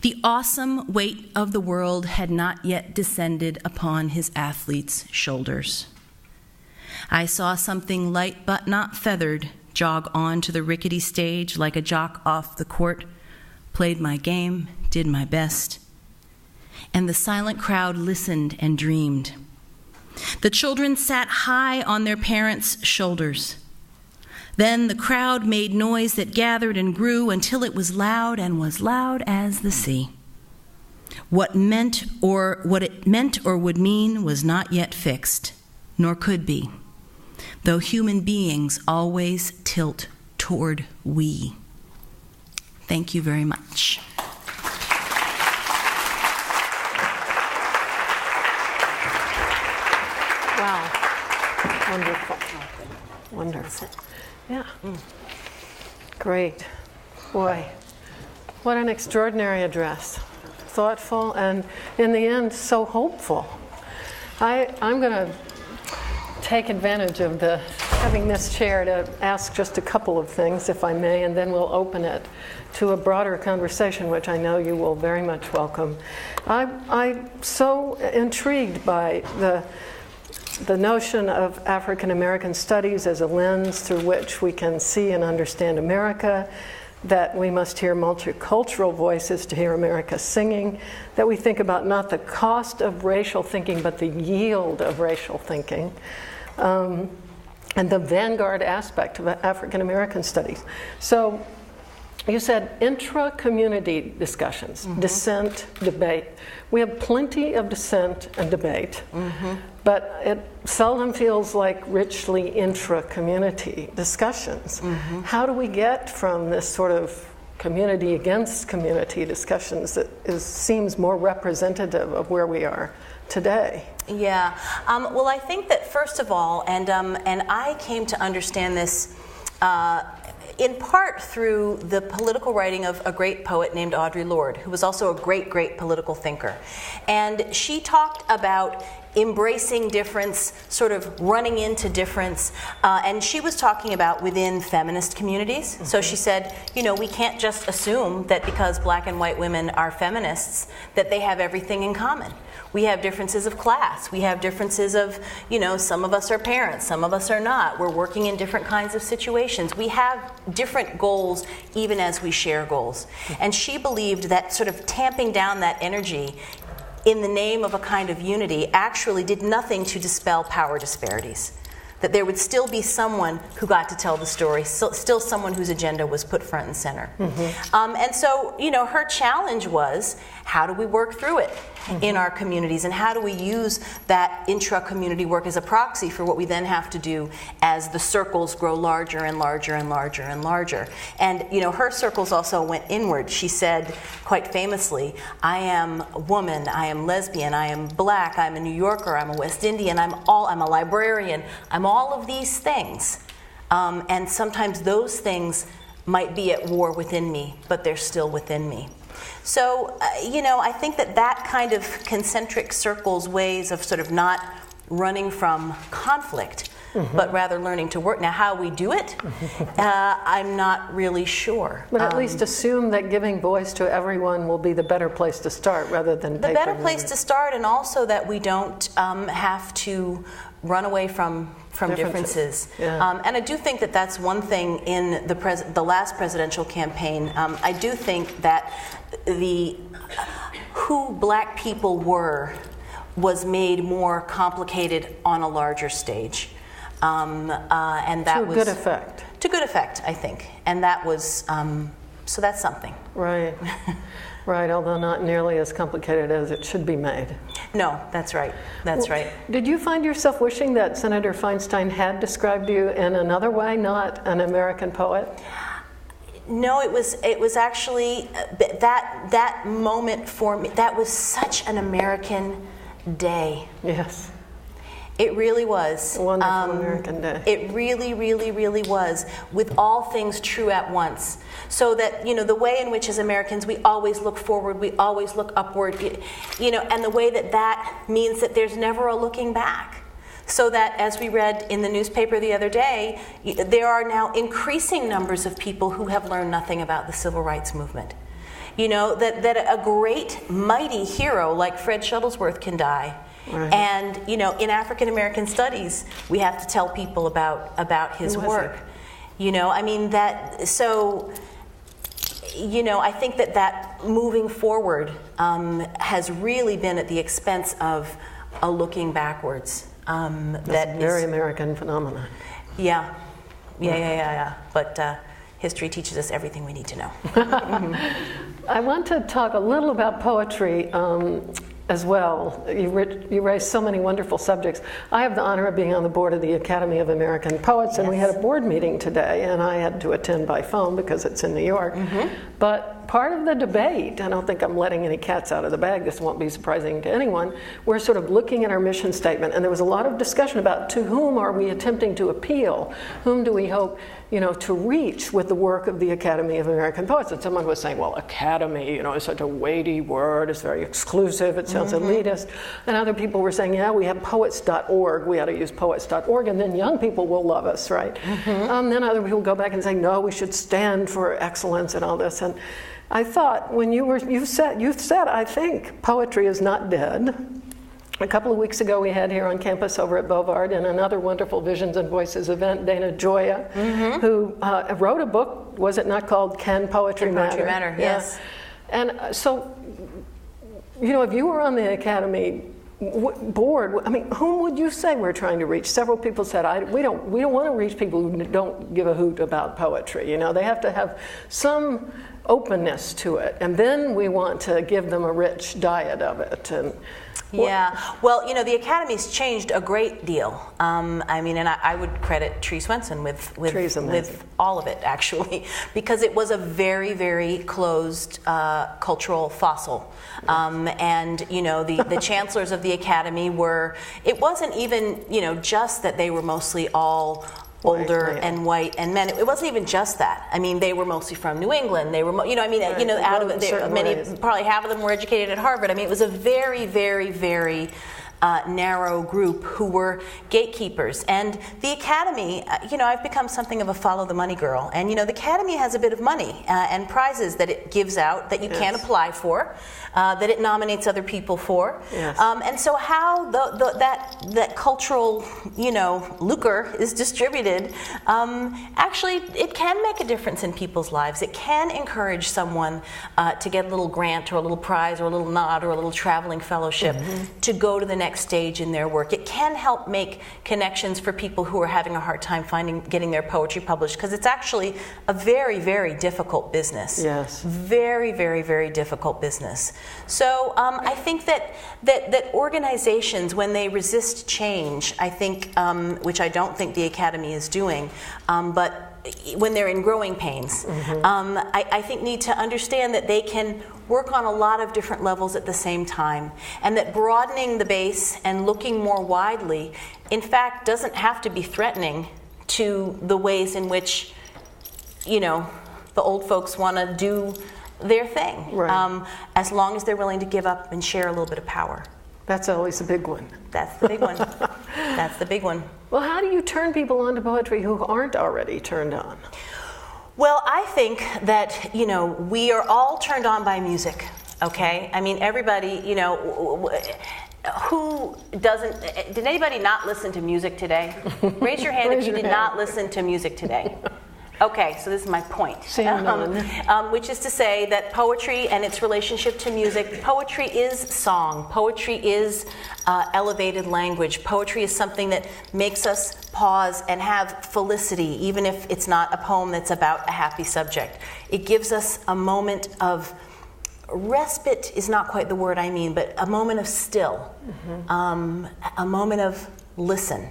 Speaker 2: The awesome weight of the world had not yet descended upon his athletes' shoulders. I saw something light but not feathered jog on to the rickety stage like a jock off the court, played my game, did my best. And the silent crowd listened and dreamed. The children sat high on their parents' shoulders. Then the crowd made noise that gathered and grew until it was loud and was loud as the sea. What it meant or would mean was not yet fixed, nor could be, though human beings always tilt toward we. Thank you very much.
Speaker 1: Wow. Wonderful. Wonderful. Yeah. Great. Boy, what an extraordinary address. Thoughtful and, in the end, so hopeful. I'm going to take advantage of having this chair to ask just a couple of things, if I may, and then we'll open it to a broader conversation, which I know you will very much welcome. I'm so intrigued by the notion of African American studies as a lens through which we can see and understand America, that we must hear multicultural voices to hear America singing, that we think about not the cost of racial thinking, but the yield of racial thinking, and the vanguard aspect of African American studies. So you said intra-community discussions, dissent, debate. We have plenty of dissent and debate, but it seldom feels like richly intra-community discussions. How do we get from this sort of community against community discussions that seems more representative of where we are today?
Speaker 2: Yeah, well, I think that first of all, and I came to understand this in part through the political writing of a great poet named Audre Lorde, who was also a great, great political thinker. And she talked about embracing difference, sort of running into difference, and she was talking about within feminist communities. So she said, we can't just assume that because black and white women are feminists that they have everything in common. We have differences of class. We have differences of, some of us are parents, some of us are not. We're working in different kinds of situations. We have different goals even as we share goals. And she believed that sort of tamping down that energy in the name of a kind of unity actually did nothing to dispel power disparities. That there would still be someone who got to tell the story, still someone whose agenda was put front and center. And so, her challenge was, how do we work through it in our communities, and how do we use that intra-community work as a proxy for what we then have to do as the circles grow larger and larger and larger and larger. And, her circles also went inward. She said, quite famously, I am a woman, I am lesbian, I am black, I'm a New Yorker, I'm a West Indian, I'm a librarian, I'm all of these things. And sometimes those things might be at war within me, but they're still within me. So, I think that kind of concentric circles, ways of sort of not running from conflict, but rather learning to work. Now, how we do it, I'm not really sure.
Speaker 1: But at least assume that giving voice to everyone will be the better place to start rather than
Speaker 2: the better place to start, and also that we don't have to run away from differences.
Speaker 1: Yeah.
Speaker 2: And I do think that that's one thing in the last presidential campaign. I do think that who black people were was made more complicated on a larger stage. And that
Speaker 1: to a good effect.
Speaker 2: to good effect, I think. And that was, so that's something.
Speaker 1: Right. Right, although not nearly as complicated as it should be made.
Speaker 2: No, that's right. That's right.
Speaker 1: Did you find yourself wishing that Senator Feinstein had described you in another way, not an American poet?
Speaker 2: No, it was actually that moment for me. That was such an American day.
Speaker 1: Yes.
Speaker 2: It really was.
Speaker 1: A wonderful American day.
Speaker 2: It really, really, really was, with all things true at once. So that, the way in which as Americans we always look forward, we always look upward, and the way that means that there's never a looking back. So that, as we read in the newspaper the other day, there are now increasing numbers of people who have learned nothing about the civil rights movement. That a great, mighty hero like Fred Shuttlesworth can die. Right. And, in African American studies, we have to tell people about his work. I think that moving forward has really been at the expense of a looking backwards.
Speaker 1: That's a very American phenomenon.
Speaker 2: Yeah. But history teaches us everything we need to know.
Speaker 1: I want to talk a little about poetry as well. You raised so many wonderful subjects. I have the honor of being on the board of the Academy of American Poets, and we had a board meeting today, and I had to attend by phone because it's in New York. But part of the debate, I don't think I'm letting any cats out of the bag, this won't be surprising to anyone, we're sort of looking at our mission statement, and there was a lot of discussion about to whom are we attempting to appeal? Whom do we hope to reach with the work of the Academy of American Poets? And someone was saying, well, academy, is such a weighty word, it's very exclusive, it sounds elitist. And other people were saying, yeah, we have poets.org, we ought to use poets.org, and then young people will love us, right? Then other people go back and say, no, we should stand for excellence and all this. And I thought, when you said, I think poetry is not dead. A couple of weeks ago, we had here on campus over at Bovard in another wonderful Visions and Voices event, Dana Joya, who wrote a book, was it not called Can Poetry Matter?
Speaker 2: Poetry Matter, yes.
Speaker 1: And so, if you were on the Academy board, whom would you say we're trying to reach? Several people said, we don't want to reach people who don't give a hoot about poetry. They have to have some openness to it, and then we want to give them a rich diet of it. And
Speaker 2: well, the Academy's changed a great deal. And I would credit Tree Swenson with all of it, actually, because it was a very, very closed cultural fossil. And the chancellors of the Academy it wasn't even just that they were mostly all older and white and men. It wasn't even just that. They were mostly from New England. They were, out of it, probably half of them were educated at Harvard. It was a very, very, very narrow group who were gatekeepers. And the Academy, I've become something of a follow the money girl. And, the Academy has a bit of money and prizes that it gives out that you can apply for, that it nominates other people for.
Speaker 1: Yes.
Speaker 2: And so how that cultural, lucre is distributed, actually, it can make a difference in people's lives. It can encourage someone to get a little grant or a little prize or a little nod or a little traveling fellowship to go to the next stage in their work. It can help make connections for people who are having a hard time getting their poetry published, because it's actually a very, very difficult business.
Speaker 1: Yes.
Speaker 2: Very, very, very difficult business. So I think that organizations, when they resist change, I think, which I don't think the Academy is doing, but when they're in growing pains, I think need to understand that they can work on a lot of different levels at the same time, and that broadening the base and looking more widely, in fact, doesn't have to be threatening to the ways in which, the old folks want to do their thing,
Speaker 1: right.
Speaker 2: As long as they're willing to give up and share a little bit of power.
Speaker 1: That's always a big one.
Speaker 2: That's the big one. That's the big one.
Speaker 1: Well, how do you turn people on to poetry who aren't already turned on?
Speaker 2: Well, I think that, we are all turned on by music, okay? Everybody, who doesn't, did anybody not listen to music today? Raise your hand if you did not listen to music today. Okay, so this is my point, which is to say that poetry and its relationship to music, poetry is song, poetry is elevated language, poetry is something that makes us pause and have felicity, even if it's not a poem that's about a happy subject. It gives us a moment of respite is not quite the word I mean, but a moment of still, a moment of listen,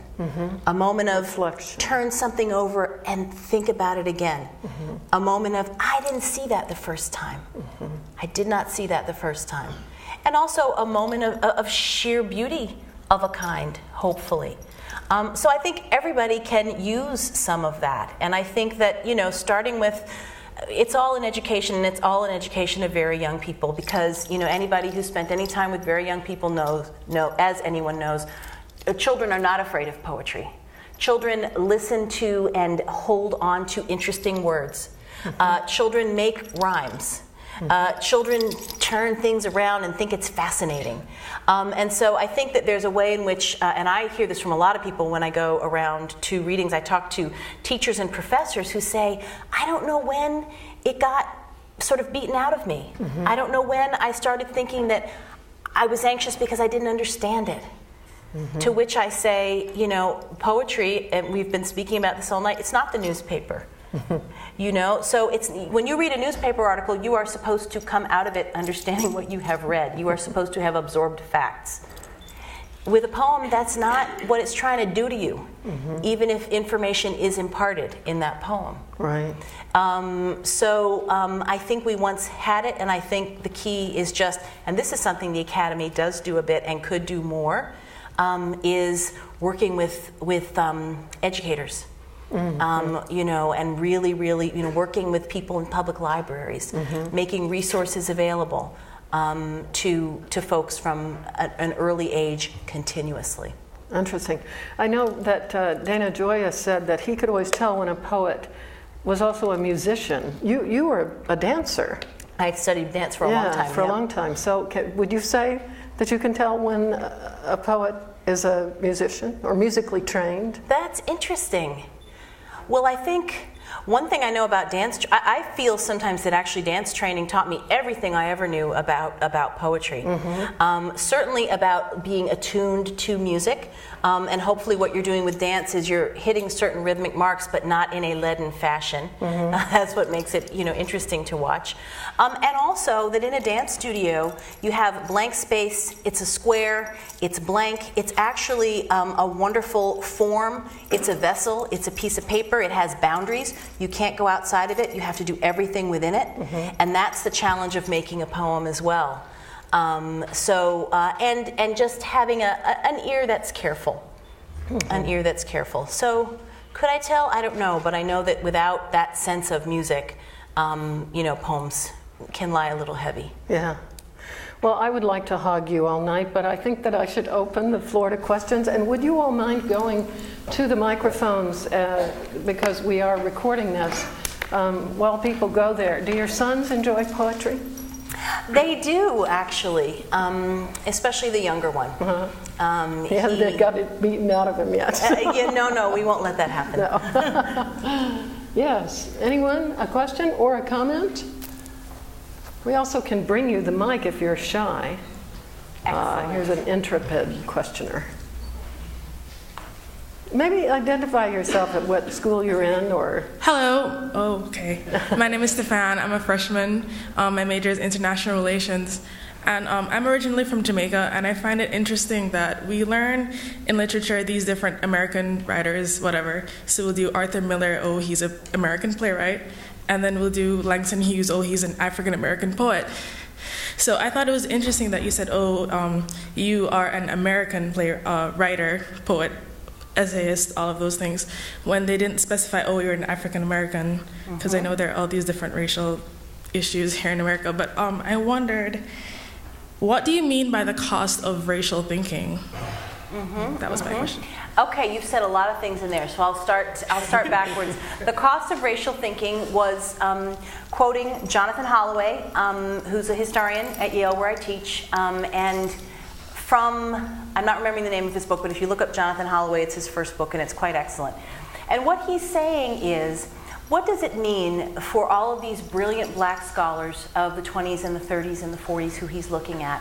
Speaker 2: a moment of
Speaker 1: reflection.
Speaker 2: Turn something over and think about it again, a moment of I didn't see that the first time. I did not see that the first time. And also a moment of sheer beauty of a kind, hopefully. So I think everybody can use some of that. And I think that, starting with, it's all in education, and it's all in education of very young people, because, anybody who's spent any time with very young people knows, as anyone knows, children are not afraid of poetry. Children listen to and hold on to interesting words. Children make rhymes. Children turn things around and think it's fascinating. And so I think that there's a way in which, and I hear this from a lot of people when I go around to readings, I talk to teachers and professors who say, I don't know when it got sort of beaten out of me. I don't know when I started thinking that I was anxious because I didn't understand it. To which I say, poetry, and we've been speaking about this all night, it's not the newspaper. So it's when you read a newspaper article, you are supposed to come out of it understanding what you have read. You are supposed to have absorbed facts. With a poem, that's not what it's trying to do to you, even if information is imparted in that poem.
Speaker 1: Right.
Speaker 2: I think we once had it, and I think the key is just, and this is something the Academy does do a bit and could do more, is working with educators. And really, working with people in public libraries, making resources available to folks from an early age continuously.
Speaker 1: Interesting. I know that Dana Gioia said that he could always tell when a poet was also a musician. You were a dancer.
Speaker 2: I studied dance for a long time.
Speaker 1: For a long time. So would you say that you can tell when a poet is a musician or musically trained?
Speaker 2: That's interesting. Well, I think one thing I know about dance, I feel sometimes that actually dance training taught me everything I ever knew about poetry. Certainly about being attuned to music, and hopefully what you're doing with dance is you're hitting certain rhythmic marks, but not in a leaden fashion. That's what makes it, interesting to watch. And also that in a dance studio, you have blank space, it's a square, it's blank, it's actually a wonderful form, it's a vessel, it's a piece of paper, it has boundaries. You can't go outside of it, you have to do everything within it. And that's the challenge of making a poem as well. And just having an ear that's careful. An ear that's careful. So could I tell? I don't know, but I know that without that sense of music, poems can lie a little heavy.
Speaker 1: Yeah. Well, I would like to hog you all night, but I think that I should open the floor to questions. And would you all mind going to the microphones, because we are recording this, while people go there. Do your sons enjoy poetry?
Speaker 2: They do, actually, especially the younger one.
Speaker 1: He hasn't got it beaten out of him yet.
Speaker 2: No, we won't let that happen.
Speaker 1: No. Yes. Anyone? A question or a comment? We also can bring you the mic if you're shy. Here's an intrepid questioner. Maybe identify yourself at what school you're in, or...
Speaker 3: Hello. Oh, okay. My name is Stefan. I'm a freshman. My major is international relations. And I'm originally from Jamaica, and I find it interesting that we learn in literature these different American writers, whatever. So we'll do Arthur Miller, oh, he's an American playwright. And then we'll do Langston Hughes, oh, he's an African-American poet. So I thought it was interesting that you said, you are an American writer, poet, essayist, all of those things, when they didn't specify, oh, you're an African-American, because I know there are all these different racial issues here in America. But I wondered, what do you mean by the cost of racial thinking? That was my question.
Speaker 2: Okay, you've said a lot of things in there, so I'll start backwards. The cost of racial thinking was quoting Jonathan Holloway, who's a historian at Yale where I teach, and from, I'm not remembering the name of his book, but if you look up Jonathan Holloway, it's his first book and it's quite excellent. And what he's saying is, what does it mean for all of these brilliant black scholars of the 20s and the 30s and the 40s who he's looking at?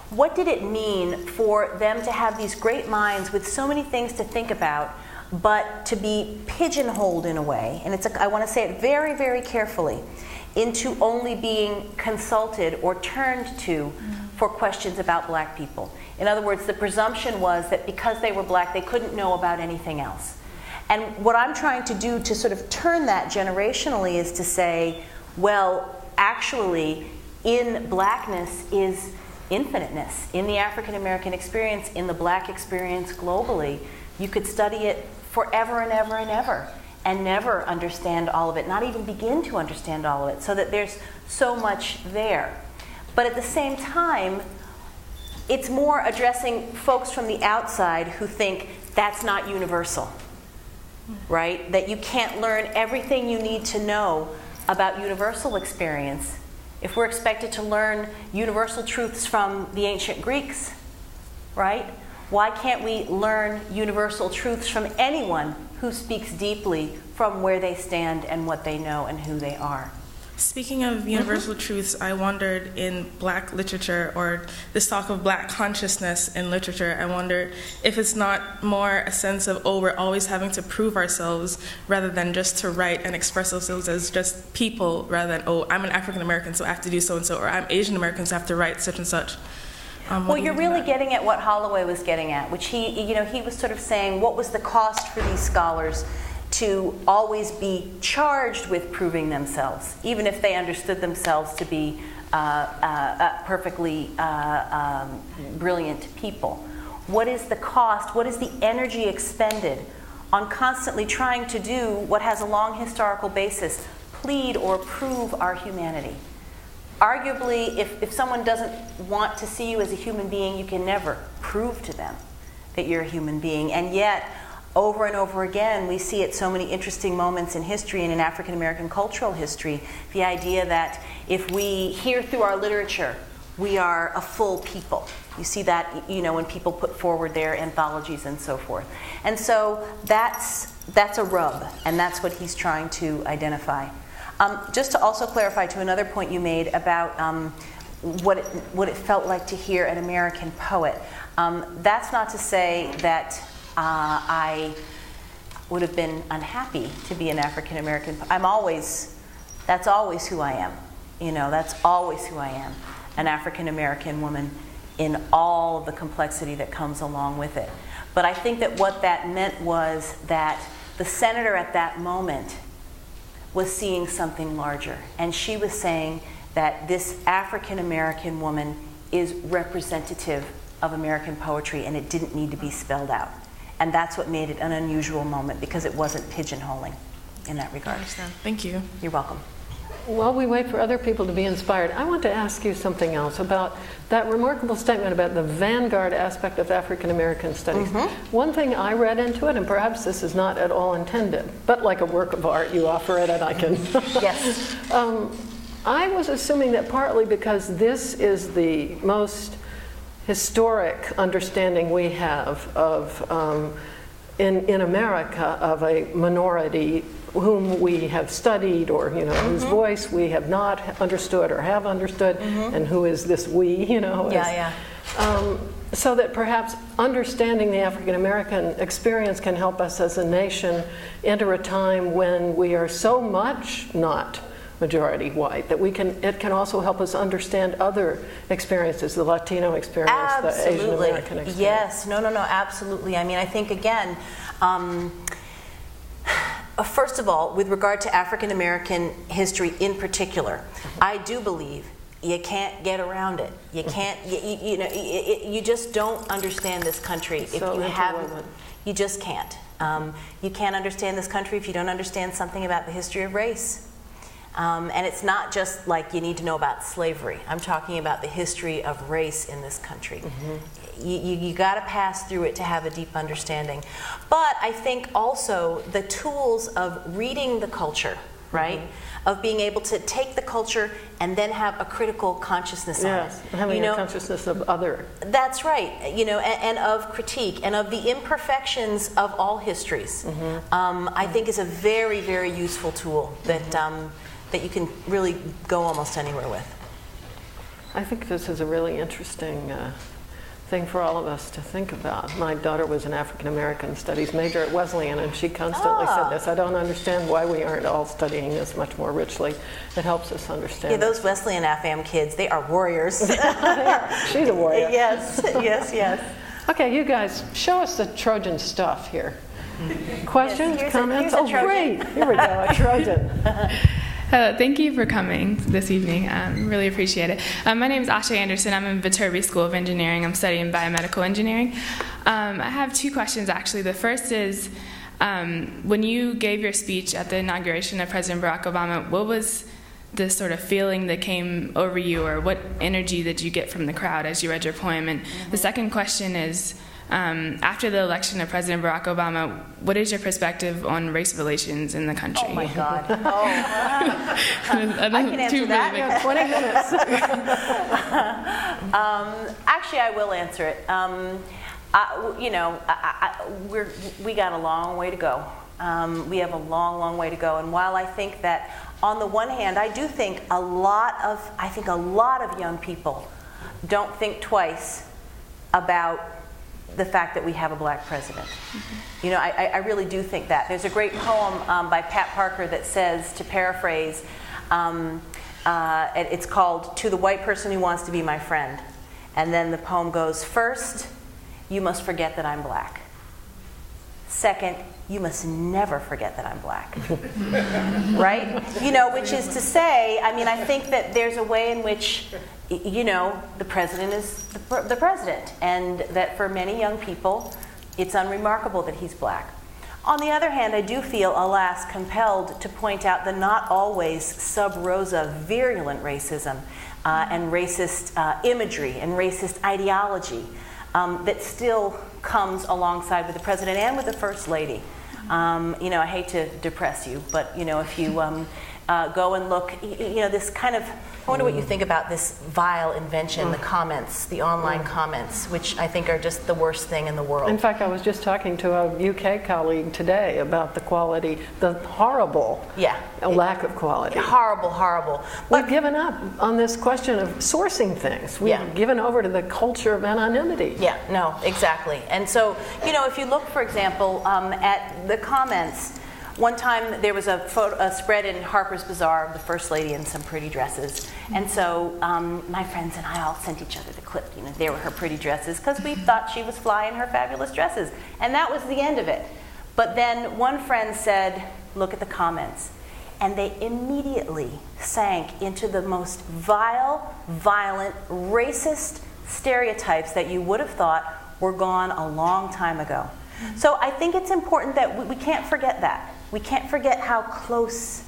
Speaker 2: What did it mean for them to have these great minds with so many things to think about, but to be pigeonholed in a way, and I want to say it very, very carefully, into only being consulted or turned to for questions about black people? In other words, the presumption was that because they were black, they couldn't know about anything else. And what I'm trying to do to sort of turn that generationally is to say, well, actually, in blackness is infiniteness. In the African American experience, in the black experience globally, you could study it forever and ever and ever, and never understand all of it, not even begin to understand all of it, so that there's so much there. But at the same time, it's more addressing folks from the outside who think that's not universal, right? That you can't learn everything you need to know about universal experience. If we're expected to learn universal truths from the ancient Greeks, right? Why can't we learn universal truths from anyone who speaks deeply from where they stand and what they know and who they are?
Speaker 3: Speaking of universal truths, I wondered in black literature, or this talk of black consciousness in literature, I wonder if it's not more a sense of, oh, we're always having to prove ourselves rather than just to write and express ourselves as just people, rather than, oh, I'm an African American, so I have to do so and so, or I'm Asian American, so I have to write such and such.
Speaker 2: Well, you're really getting at what Holloway was getting at, which he was sort of saying, what was the cost for these scholars to always be charged with proving themselves, even if they understood themselves to be perfectly brilliant people? What is the cost? What is the energy expended on constantly trying to do what has a long historical basis, plead or prove our humanity? Arguably, if someone doesn't want to see you as a human being, you can never prove to them that you're a human being. And yet, over and over again, we see at so many interesting moments in history and in African American cultural history, the idea that if we hear through our literature, we are a full people. You see that, when people put forward their anthologies and so forth. And so that's a rub, and that's what he's trying to identify. Just to also clarify to another point you made about what it felt like to hear an American poet. That's not to say that I would have been unhappy to be an African American. That's always who I am. That's always who I am, an African American woman in all of the complexity that comes along with it. But I think that what that meant was that the senator at that moment was seeing something larger. And she was saying that this African American woman is representative of American poetry, and it didn't need to be spelled out. And that's what made it an unusual moment, because it wasn't pigeonholing in that regard.
Speaker 3: I understand. Thank you.
Speaker 2: You're welcome.
Speaker 1: While we wait for other people to be inspired, I want to ask you something else about that remarkable statement about the vanguard aspect of African American studies. Mm-hmm. One thing I read into it, and perhaps this is not at all intended, but like a work of art, you offer it and I can.
Speaker 2: Yes.
Speaker 1: I was assuming that partly because this is the most historic understanding we have of, in America, of a minority whom we have studied, or whose voice we have not understood or have understood, and who is this we, so that perhaps understanding the African American experience can help us as a nation enter a time when we are so much not majority white that it can also help us understand other experiences, the Latino experience,
Speaker 2: absolutely.
Speaker 1: The Asian American experience.
Speaker 2: Yes, no, absolutely. I mean, I think again, first of all, with regard to African American history in particular, I do believe you can't get around it. You can't. You just don't understand this country if you haven't. You just can't. You can't understand this country if you don't understand something about the history of race. And it's not just like you need to know about slavery. I'm talking about the history of race in this country. You got to pass through it to have a deep understanding. But I think also the tools of reading the culture, right? Of being able to take the culture and then have a critical consciousness on it.
Speaker 1: Having a consciousness of other.
Speaker 2: That's right, and of critique, and of the imperfections of all histories. I think is a very, very useful tool that you can really go almost anywhere with.
Speaker 1: I think this is a really interesting thing for all of us to think about. My daughter was an African American studies major at Wesleyan, and she constantly said this. I don't understand why we aren't all studying this much more richly. It helps us understand.
Speaker 2: Yeah, those Wesleyan AFAM kids, they are warriors.
Speaker 1: She's a warrior.
Speaker 2: Yes, yes, yes.
Speaker 1: Okay, you guys, show us the Trojan stuff here. Questions,
Speaker 2: Yes,
Speaker 1: comments?
Speaker 2: here's a Trojan.
Speaker 1: Great. Here we go, a Trojan.
Speaker 4: Hello, thank you for coming this evening. Really appreciate it. My name is Asha Anderson. I'm in Viterbi School of Engineering. I'm studying biomedical engineering. I have two questions, actually. The first is, when you gave your speech at the inauguration of President Barack Obama, what was the sort of feeling that came over you, or what energy did you get from the crowd as you read your poem? And the second question is, after the election of President Barack Obama, what is your perspective on race relations in the country?
Speaker 2: Oh my God. Oh. I can answer that.
Speaker 1: You have 20 minutes.
Speaker 2: Actually, I will answer it. We got a long way to go. We have a long, long way to go. And while I think that, on the one hand, I do think a lot of young people don't think twice about the fact that we have a black president. I really do think that. There's a great poem by Pat Parker that says, to paraphrase, it's called "To the White Person Who Wants to Be My Friend." And then the poem goes, first, you must forget that I'm black. Second, you must never forget that I'm black. Right? Which is to say, I think that there's a way in which, the president is the president, and that for many young people, it's unremarkable that he's black. On the other hand, I do feel, alas, compelled to point out the not always sub rosa virulent racism and racist imagery and racist ideology that still comes alongside with the president and with the First Lady. I hate to depress you, but if you go and look, this kind of, I wonder what you think about this vile invention, the comments, the online comments, which I think are just the worst thing in the world.
Speaker 1: In fact, I was just talking to a UK colleague today about the quality, the horrible lack of quality.
Speaker 2: Horrible, horrible.
Speaker 1: We've given up on this question of sourcing things. We've given over to the culture of anonymity.
Speaker 2: Yeah, no, exactly. And so, if you look, for example, at the comments, one time there was a spread in Harper's Bazaar of the First Lady in some pretty dresses. And so my friends and I all sent each other the clip. They were her pretty dresses because we thought she was fly in her fabulous dresses. And that was the end of it. But then one friend said, look at the comments. And they immediately sank into the most vile, violent, racist stereotypes that you would have thought were gone a long time ago. So I think it's important that we can't forget that. We can't forget how close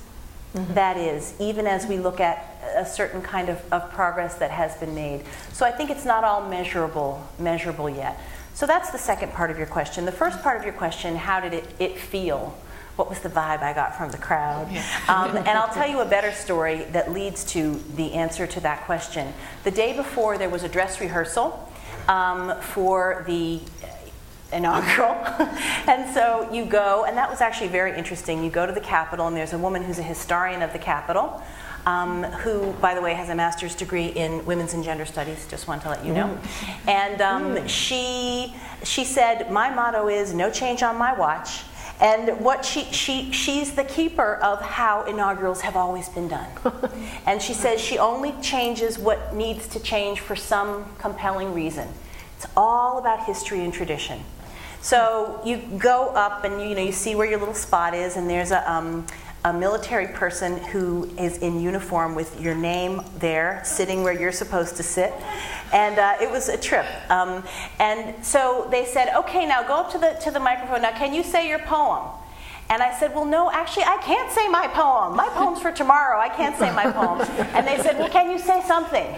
Speaker 2: that is, even as we look at a certain kind of progress that has been made. So I think it's not all measurable yet. So that's the second part of your question. The first part of your question, how did it feel? What was the vibe I got from the crowd? And I'll tell you a better story that leads to the answer to that question. The day before, there was a dress rehearsal for the inaugural. And so you go, and that was actually very interesting. You go to the Capitol, and there's a woman who's a historian of the Capitol, who, by the way, has a master's degree in women's and gender studies, just wanted to let you know. And she said, my motto is no change on my watch. And what she's the keeper of how inaugurals have always been done. And she says she only changes what needs to change for some compelling reason. It's all about history and tradition. So you go up and you see where your little spot is, and there's a military person who is in uniform with your name there, sitting where you're supposed to sit. And it was a trip. And so they said, okay, now go up to the microphone. Now, can you say your poem? And I said, well, no, actually, I can't say my poem. My poem's for tomorrow. I can't say my poem. And they said, well, can you say something?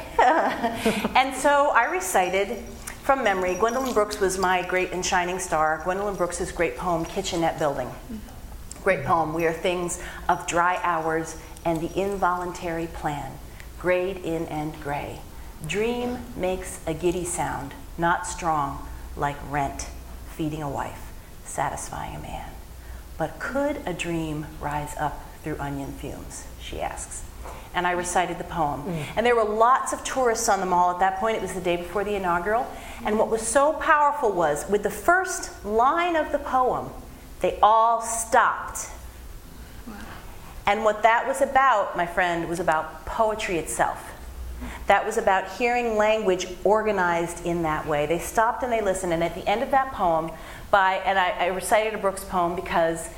Speaker 2: And so I recited from memory. Gwendolyn Brooks was my great and shining star. Gwendolyn Brooks' great poem, Kitchenette Building.
Speaker 5: Great poem. We are things of dry hours and the involuntary plan, grayed in and gray. Dream makes a giddy sound, not strong, like rent, feeding a wife, satisfying a man. But could a dream rise up through onion fumes, she asks. And I recited the poem. And there were lots of tourists on the mall at that point. It was the day before the inaugural. And what was so powerful was, with the first line of the poem, they all stopped. Wow. And what that was about, my friend, was about poetry itself. That was about hearing language organized in that way. They stopped and they listened. And at the end of that poem, I recited a Brooks poem because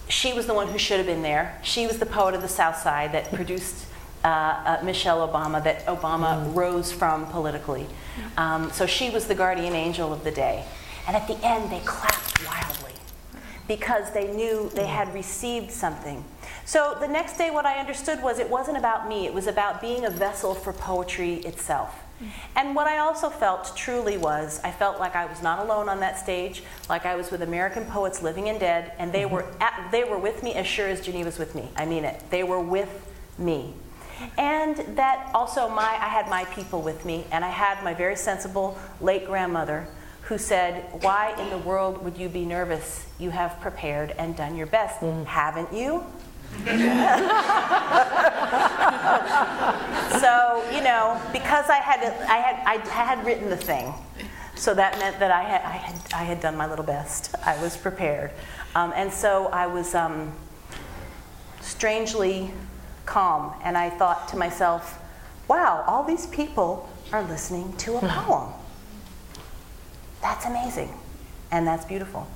Speaker 5: she was the one who should have been there. She was the poet of the South Side that produced Michelle Obama, that Obama rose from politically. So she was the guardian angel of the day. And at the end, they clapped wildly because they knew they had received something. So the next day, what I understood was it wasn't about me. It was about being a vessel for poetry itself. And what I also felt truly was, I felt like I was not alone on that stage, like I was with American poets living and dead, and they were with me as sure as Geneva's with me. I mean it. They were with me. And that also I had my people with me, and I had my very sensible late grandmother who said, "Why in the world would you be nervous? You have prepared and done your best, haven't you?" So, because I had written the thing, so that meant that I had done my little best. I was prepared, and so I was strangely calm, and I thought to myself, "Wow, all these people are listening to a poem. That's amazing, and that's beautiful."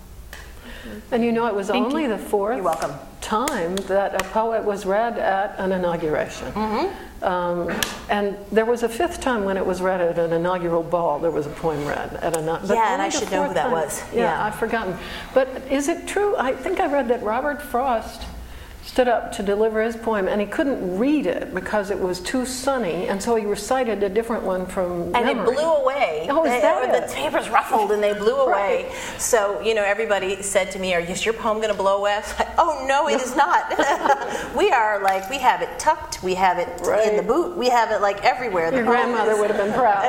Speaker 1: And it was only the fourth
Speaker 5: You're welcome.
Speaker 1: time that a poet was read at an inauguration. And there was a fifth time when it was read at an inaugural ball. There was a poem read at an inaugural.
Speaker 5: Yeah, and I should know who that was.
Speaker 1: Yeah, I've forgotten. But is it true? I think I read that Robert Frost stood up to deliver his poem, and he couldn't read it because it was too sunny, and so he recited a different one from memory.
Speaker 5: And it blew away.
Speaker 1: Oh, is that
Speaker 5: the papers ruffled and they blew away.
Speaker 1: Right.
Speaker 5: So, everybody said to me, "Is your poem going to blow away?" I was like, "Oh, no, it is not." We have it tucked, we have it in the boot, we have it everywhere.
Speaker 1: Your grandmother would have been proud.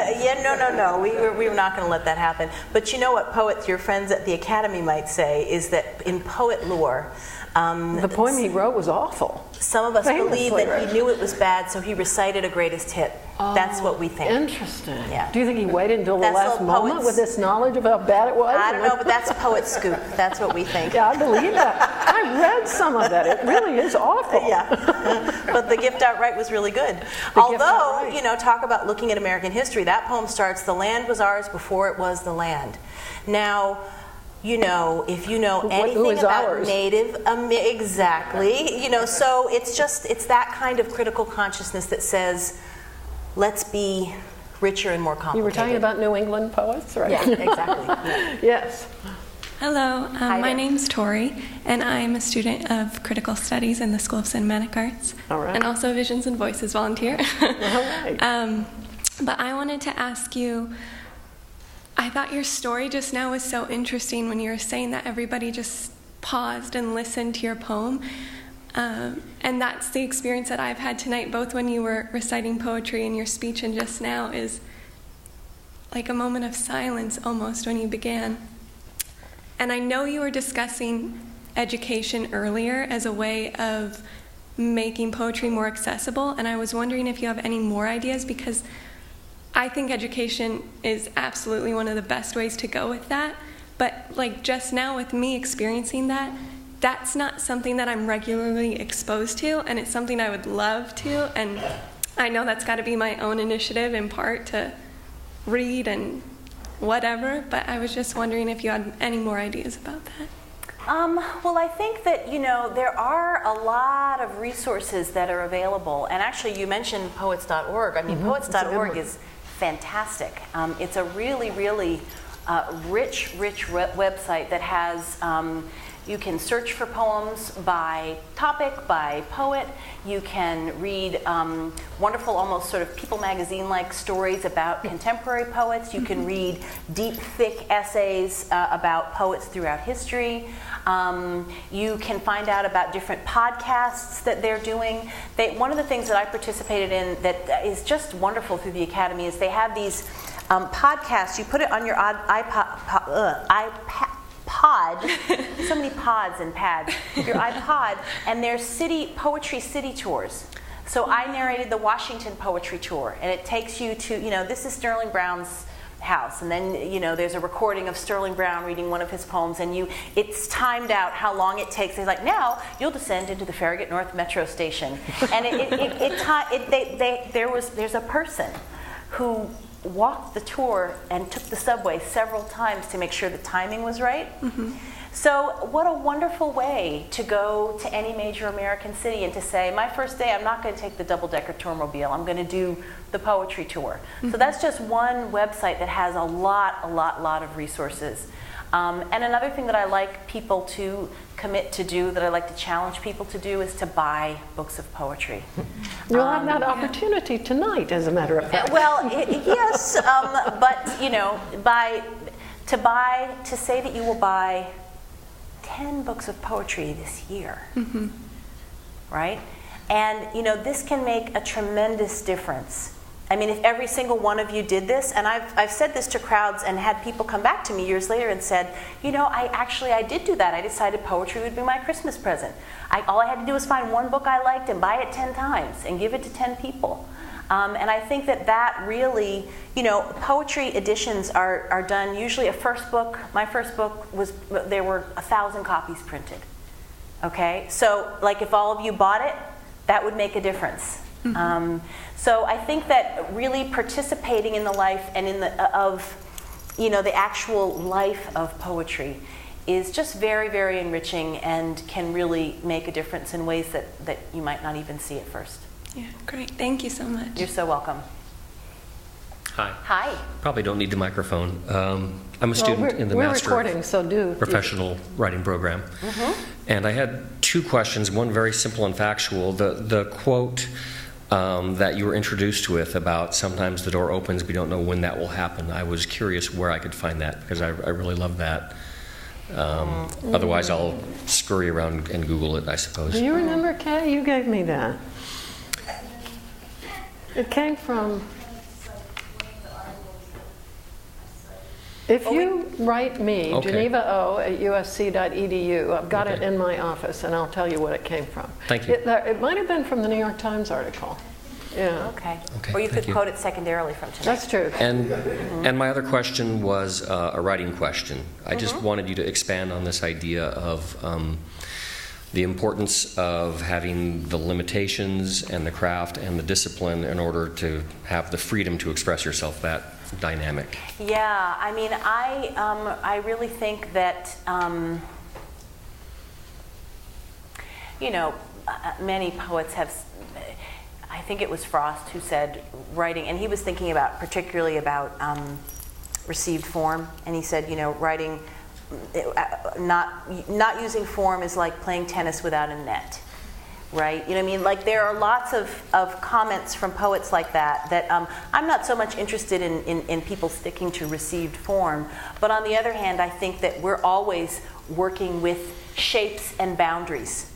Speaker 5: No. We were not going to let that happen. But you know what poets, your friends at the Academy might say, is that in poet lore,
Speaker 1: the poem he wrote was awful.
Speaker 5: Some of us believe that he knew it was bad, so he recited a greatest hit. That's what we think.
Speaker 1: Interesting.
Speaker 5: Yeah.
Speaker 1: Do you think he waited until the last moment with this knowledge of how bad it was?
Speaker 5: I don't know, but that's a poet scoop. That's what we think.
Speaker 1: Yeah, I believe that. I read some of that. It really is awful.
Speaker 5: Yeah. But The Gift Outright was really good. Although, talk about looking at American history, that poem starts, "The land was ours before it was the land." Now, if you know anything about
Speaker 1: ours?
Speaker 5: Native, exactly, so it's that kind of critical consciousness that says, let's be richer and more complicated.
Speaker 1: You were talking about New England poets, right?
Speaker 5: Yeah, exactly. Yeah.
Speaker 1: Yes.
Speaker 6: Hello,
Speaker 5: Hi
Speaker 6: my
Speaker 5: there.
Speaker 6: name's Tori, and I'm a student of critical studies in the School of Cinematic Arts,
Speaker 1: All right.
Speaker 6: and also Visions and Voices volunteer.
Speaker 1: All right.
Speaker 6: But I wanted to ask you, I thought your story just now was so interesting when you were saying that everybody just paused and listened to your poem. And that's the experience that I've had tonight, both when you were reciting poetry in your speech and just now, is like a moment of silence almost when you began. And I know you were discussing education earlier as a way of making poetry more accessible, and I was wondering if you have any more ideas, because I think education is absolutely one of the best ways to go with that. But just now with me experiencing that, that's not something that I'm regularly exposed to, and it's something I would love to, and I know that's got to be my own initiative in part to read and whatever, but I was just wondering if you had any more ideas about that.
Speaker 5: Well, I think that, there are a lot of resources that are available, and actually you mentioned poets.org. I mean, poets.org is fantastic. It's a really, really rich website that has, you can search for poems by topic, by poet. You can read wonderful, almost sort of People magazine-like stories about contemporary poets. You can read deep, thick essays about poets throughout history. You can find out about different podcasts that they're doing. One of the things that I participated in that is just wonderful through the Academy is they have these podcasts. You put it on your iPod, so many pods and pads, your iPod, and there's poetry city tours. So I narrated the Washington Poetry Tour, and it takes you to, this is Sterling Brown's house, and then, there's a recording of Sterling Brown reading one of his poems, and it's timed out how long it takes. They're like, now you'll descend into the Farragut North Metro Station. And there's a person who walked the tour and took the subway several times to make sure the timing was right. Mm-hmm. So what a wonderful way to go to any major American city and to say, my first day, I'm not going to take the double-decker tourmobile. I'm going to do the poetry tour. Mm-hmm. So that's just one website that has a lot of resources. And another thing that I like people to commit to do, that I like to challenge people to do, is to buy books of poetry.
Speaker 1: You'll have that opportunity tonight, as a matter of fact.
Speaker 5: Well, yes, but to say that you will buy 10 books of poetry this year, mm-hmm. right? And this can make a tremendous difference. I mean, if every single one of you did this, and I've said this to crowds and had people come back to me years later and said, I did do that. I decided poetry would be my Christmas present. All I had to do was find one book I liked and buy it 10 times and give it to 10 people. And I think that really, poetry editions are done usually my first book there were 1,000 copies printed. Okay? So, if all of you bought it, that would make a difference. Mm-hmm. So I think that really participating in the life and in the actual life of poetry is just very, very enriching and can really make a difference in ways that you might not even see at first.
Speaker 6: Yeah, great. Thank you so much.
Speaker 5: You're so welcome.
Speaker 7: Hi.
Speaker 5: Hi.
Speaker 7: Probably don't need the microphone. I'm a student in the Master Professional Writing Program. Mm-hmm. And I had two questions, one very simple and factual. The quote that you were introduced with about sometimes the door opens, we don't know when that will happen. I was curious where I could find that, because I really love that. Otherwise, I'll scurry around and Google it, I suppose.
Speaker 1: Do you remember, Kay? You gave me that. It came from... If you write me,
Speaker 7: Okay.
Speaker 1: genevao@usc.edu, I've got it in my office, and I'll tell you what it came from.
Speaker 7: Thank you.
Speaker 1: It might have been from the New York Times article. Yeah.
Speaker 5: Okay.
Speaker 7: Okay,
Speaker 5: Or you could
Speaker 7: thank you.
Speaker 5: quote it secondarily from tonight.
Speaker 1: That's true.
Speaker 7: And my other question was a writing question. I just wanted you to expand on this idea of the importance of having the limitations and the craft and the discipline in order to have the freedom to express yourself, that dynamic.
Speaker 5: Yeah, I mean, I really think that, many poets have, I think it was Frost who said writing, and he was thinking particularly about received form, and he said, writing, not using form is like playing tennis without a net. Right? You know what I mean? There are lots of comments from poets like that I'm not so much interested in people sticking to received form, but on the other hand, I think that we're always working with shapes and boundaries.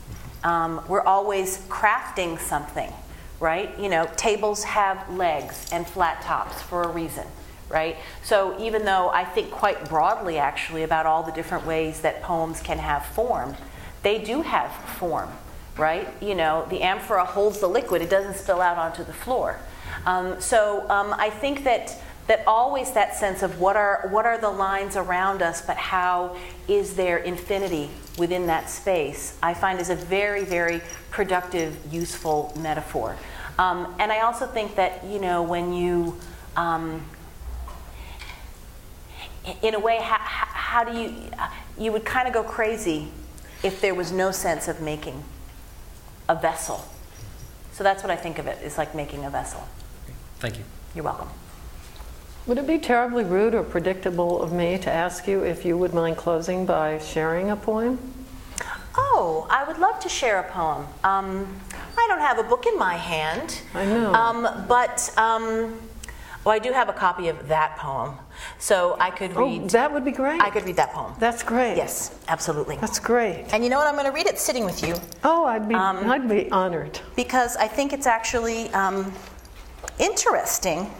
Speaker 5: We're always crafting something, right? Tables have legs and flat tops for a reason, right? So even though I think quite broadly, actually, about all the different ways that poems can have form, they do have form. Right? The amphora holds the liquid, it doesn't spill out onto the floor. So I think that always that sense of what are the lines around us, but how is there infinity within that space, I find is a very, very productive, useful metaphor. And I also think that, when you, in a way, how do you would kind of go crazy if there was no sense of making a vessel. So that's what I think of it, is like making a vessel.
Speaker 7: Thank you.
Speaker 5: You're welcome.
Speaker 1: Would it be terribly rude or predictable of me to ask you if you would mind closing by sharing a poem?
Speaker 5: Oh, I would love to share a poem. I don't have a book in my hand.
Speaker 1: I know.
Speaker 5: Well, I do have a copy of that poem, so I could read.
Speaker 1: Oh, that would be great.
Speaker 5: I could read that poem.
Speaker 1: That's great.
Speaker 5: Yes, absolutely.
Speaker 1: That's great.
Speaker 5: And you know what? I'm going to read it sitting with you.
Speaker 1: Oh, I'd be honored.
Speaker 5: Because I think it's actually interesting.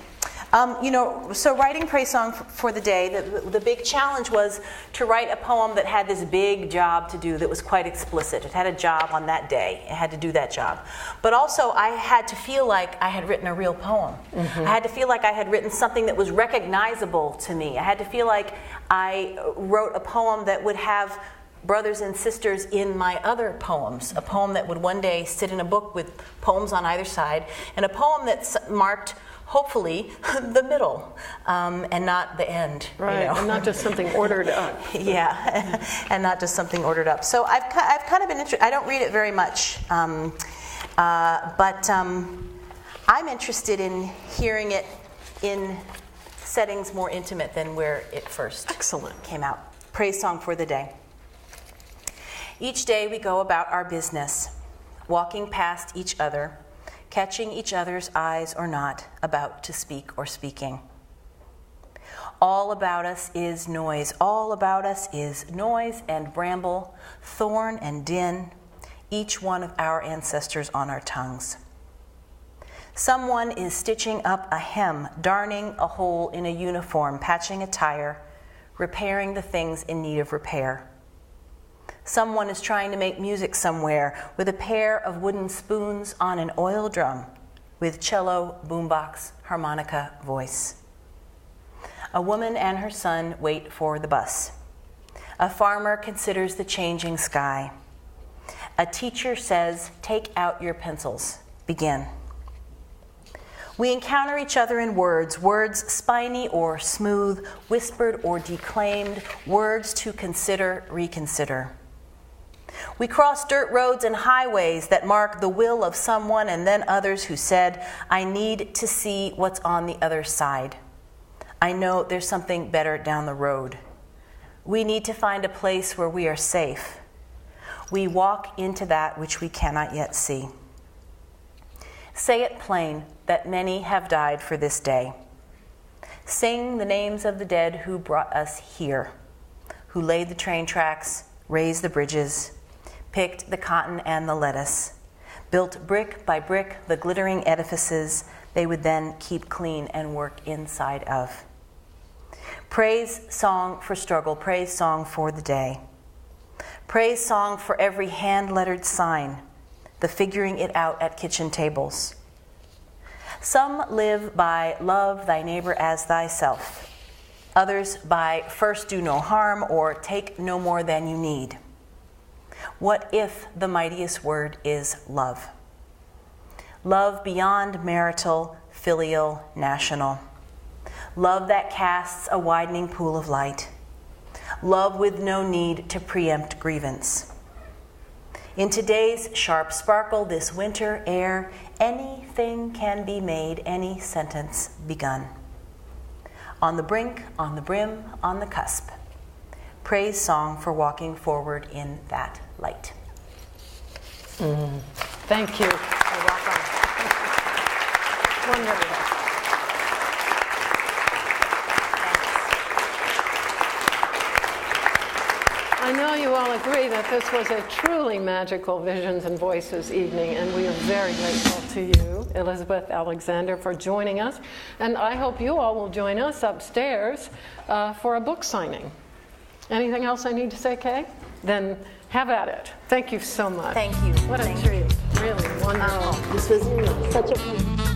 Speaker 5: So writing Praise Song for the Day, the big challenge was to write a poem that had this big job to do that was quite explicit. It had a job on that day. It had to do that job. But also I had to feel like I had written a real poem. Mm-hmm. I had to feel like I had written something that was recognizable to me. I had to feel like I wrote a poem that would have brothers and sisters in my other poems, a poem that would one day sit in a book with poems on either side, and a poem that marked, hopefully, the middle, and not the end.
Speaker 1: Right, and not just something ordered up.
Speaker 5: Yeah, and not just something ordered up. So I've kind of been interested. I don't read it very much, but I'm interested in hearing it in settings more intimate than where it first came out. Praise Song for the Day. Each day we go about our business, walking past each other, catching each other's eyes or not, about to speak or speaking. All about us is noise. All about us is noise and bramble, thorn and din, each one of our ancestors on our tongues. Someone is stitching up a hem, darning a hole in a uniform, patching a tire, repairing the things in need of repair. Someone is trying to make music somewhere with a pair of wooden spoons on an oil drum with cello, boombox, harmonica, voice. A woman and her son wait for the bus. A farmer considers the changing sky. A teacher says, "Take out your pencils, begin." We encounter each other in words spiny or smooth, whispered or declaimed, words to consider, reconsider. We cross dirt roads and highways that mark the will of someone and then others who said, "I need to see what's on the other side. I know there's something better down the road. We need to find a place where we are safe. We walk into that which we cannot yet see." Say it plain that many have died for this day. Sing the names of the dead who brought us here, who laid the train tracks, raised the bridges, picked the cotton and the lettuce, built brick by brick the glittering edifices they would then keep clean and work inside of. Praise song for struggle, praise song for the day. Praise song for every hand-lettered sign, the figuring it out at kitchen tables. Some live by love thy neighbor as thyself. Others by first do no harm or take no more than you need. What if the mightiest word is love? Love beyond marital, filial, national. Love that casts a widening pool of light. Love with no need to preempt grievance. In today's sharp sparkle, this winter air, anything can be made, any sentence begun. On the brink, on the brim, on the cusp. Praise song for walking forward in that light.
Speaker 1: Thank you.
Speaker 5: You're welcome.
Speaker 1: Wonderful. I know you all agree that this was a truly magical Visions and Voices evening, and we are very grateful to you, Elizabeth Alexander, for joining us. And I hope you all will join us upstairs for a book signing. Anything else I need to say, Kay? Then have at it. Thank you so much.
Speaker 5: Thank you.
Speaker 1: What a treat. Really wonderful.
Speaker 5: This was such a pleasure.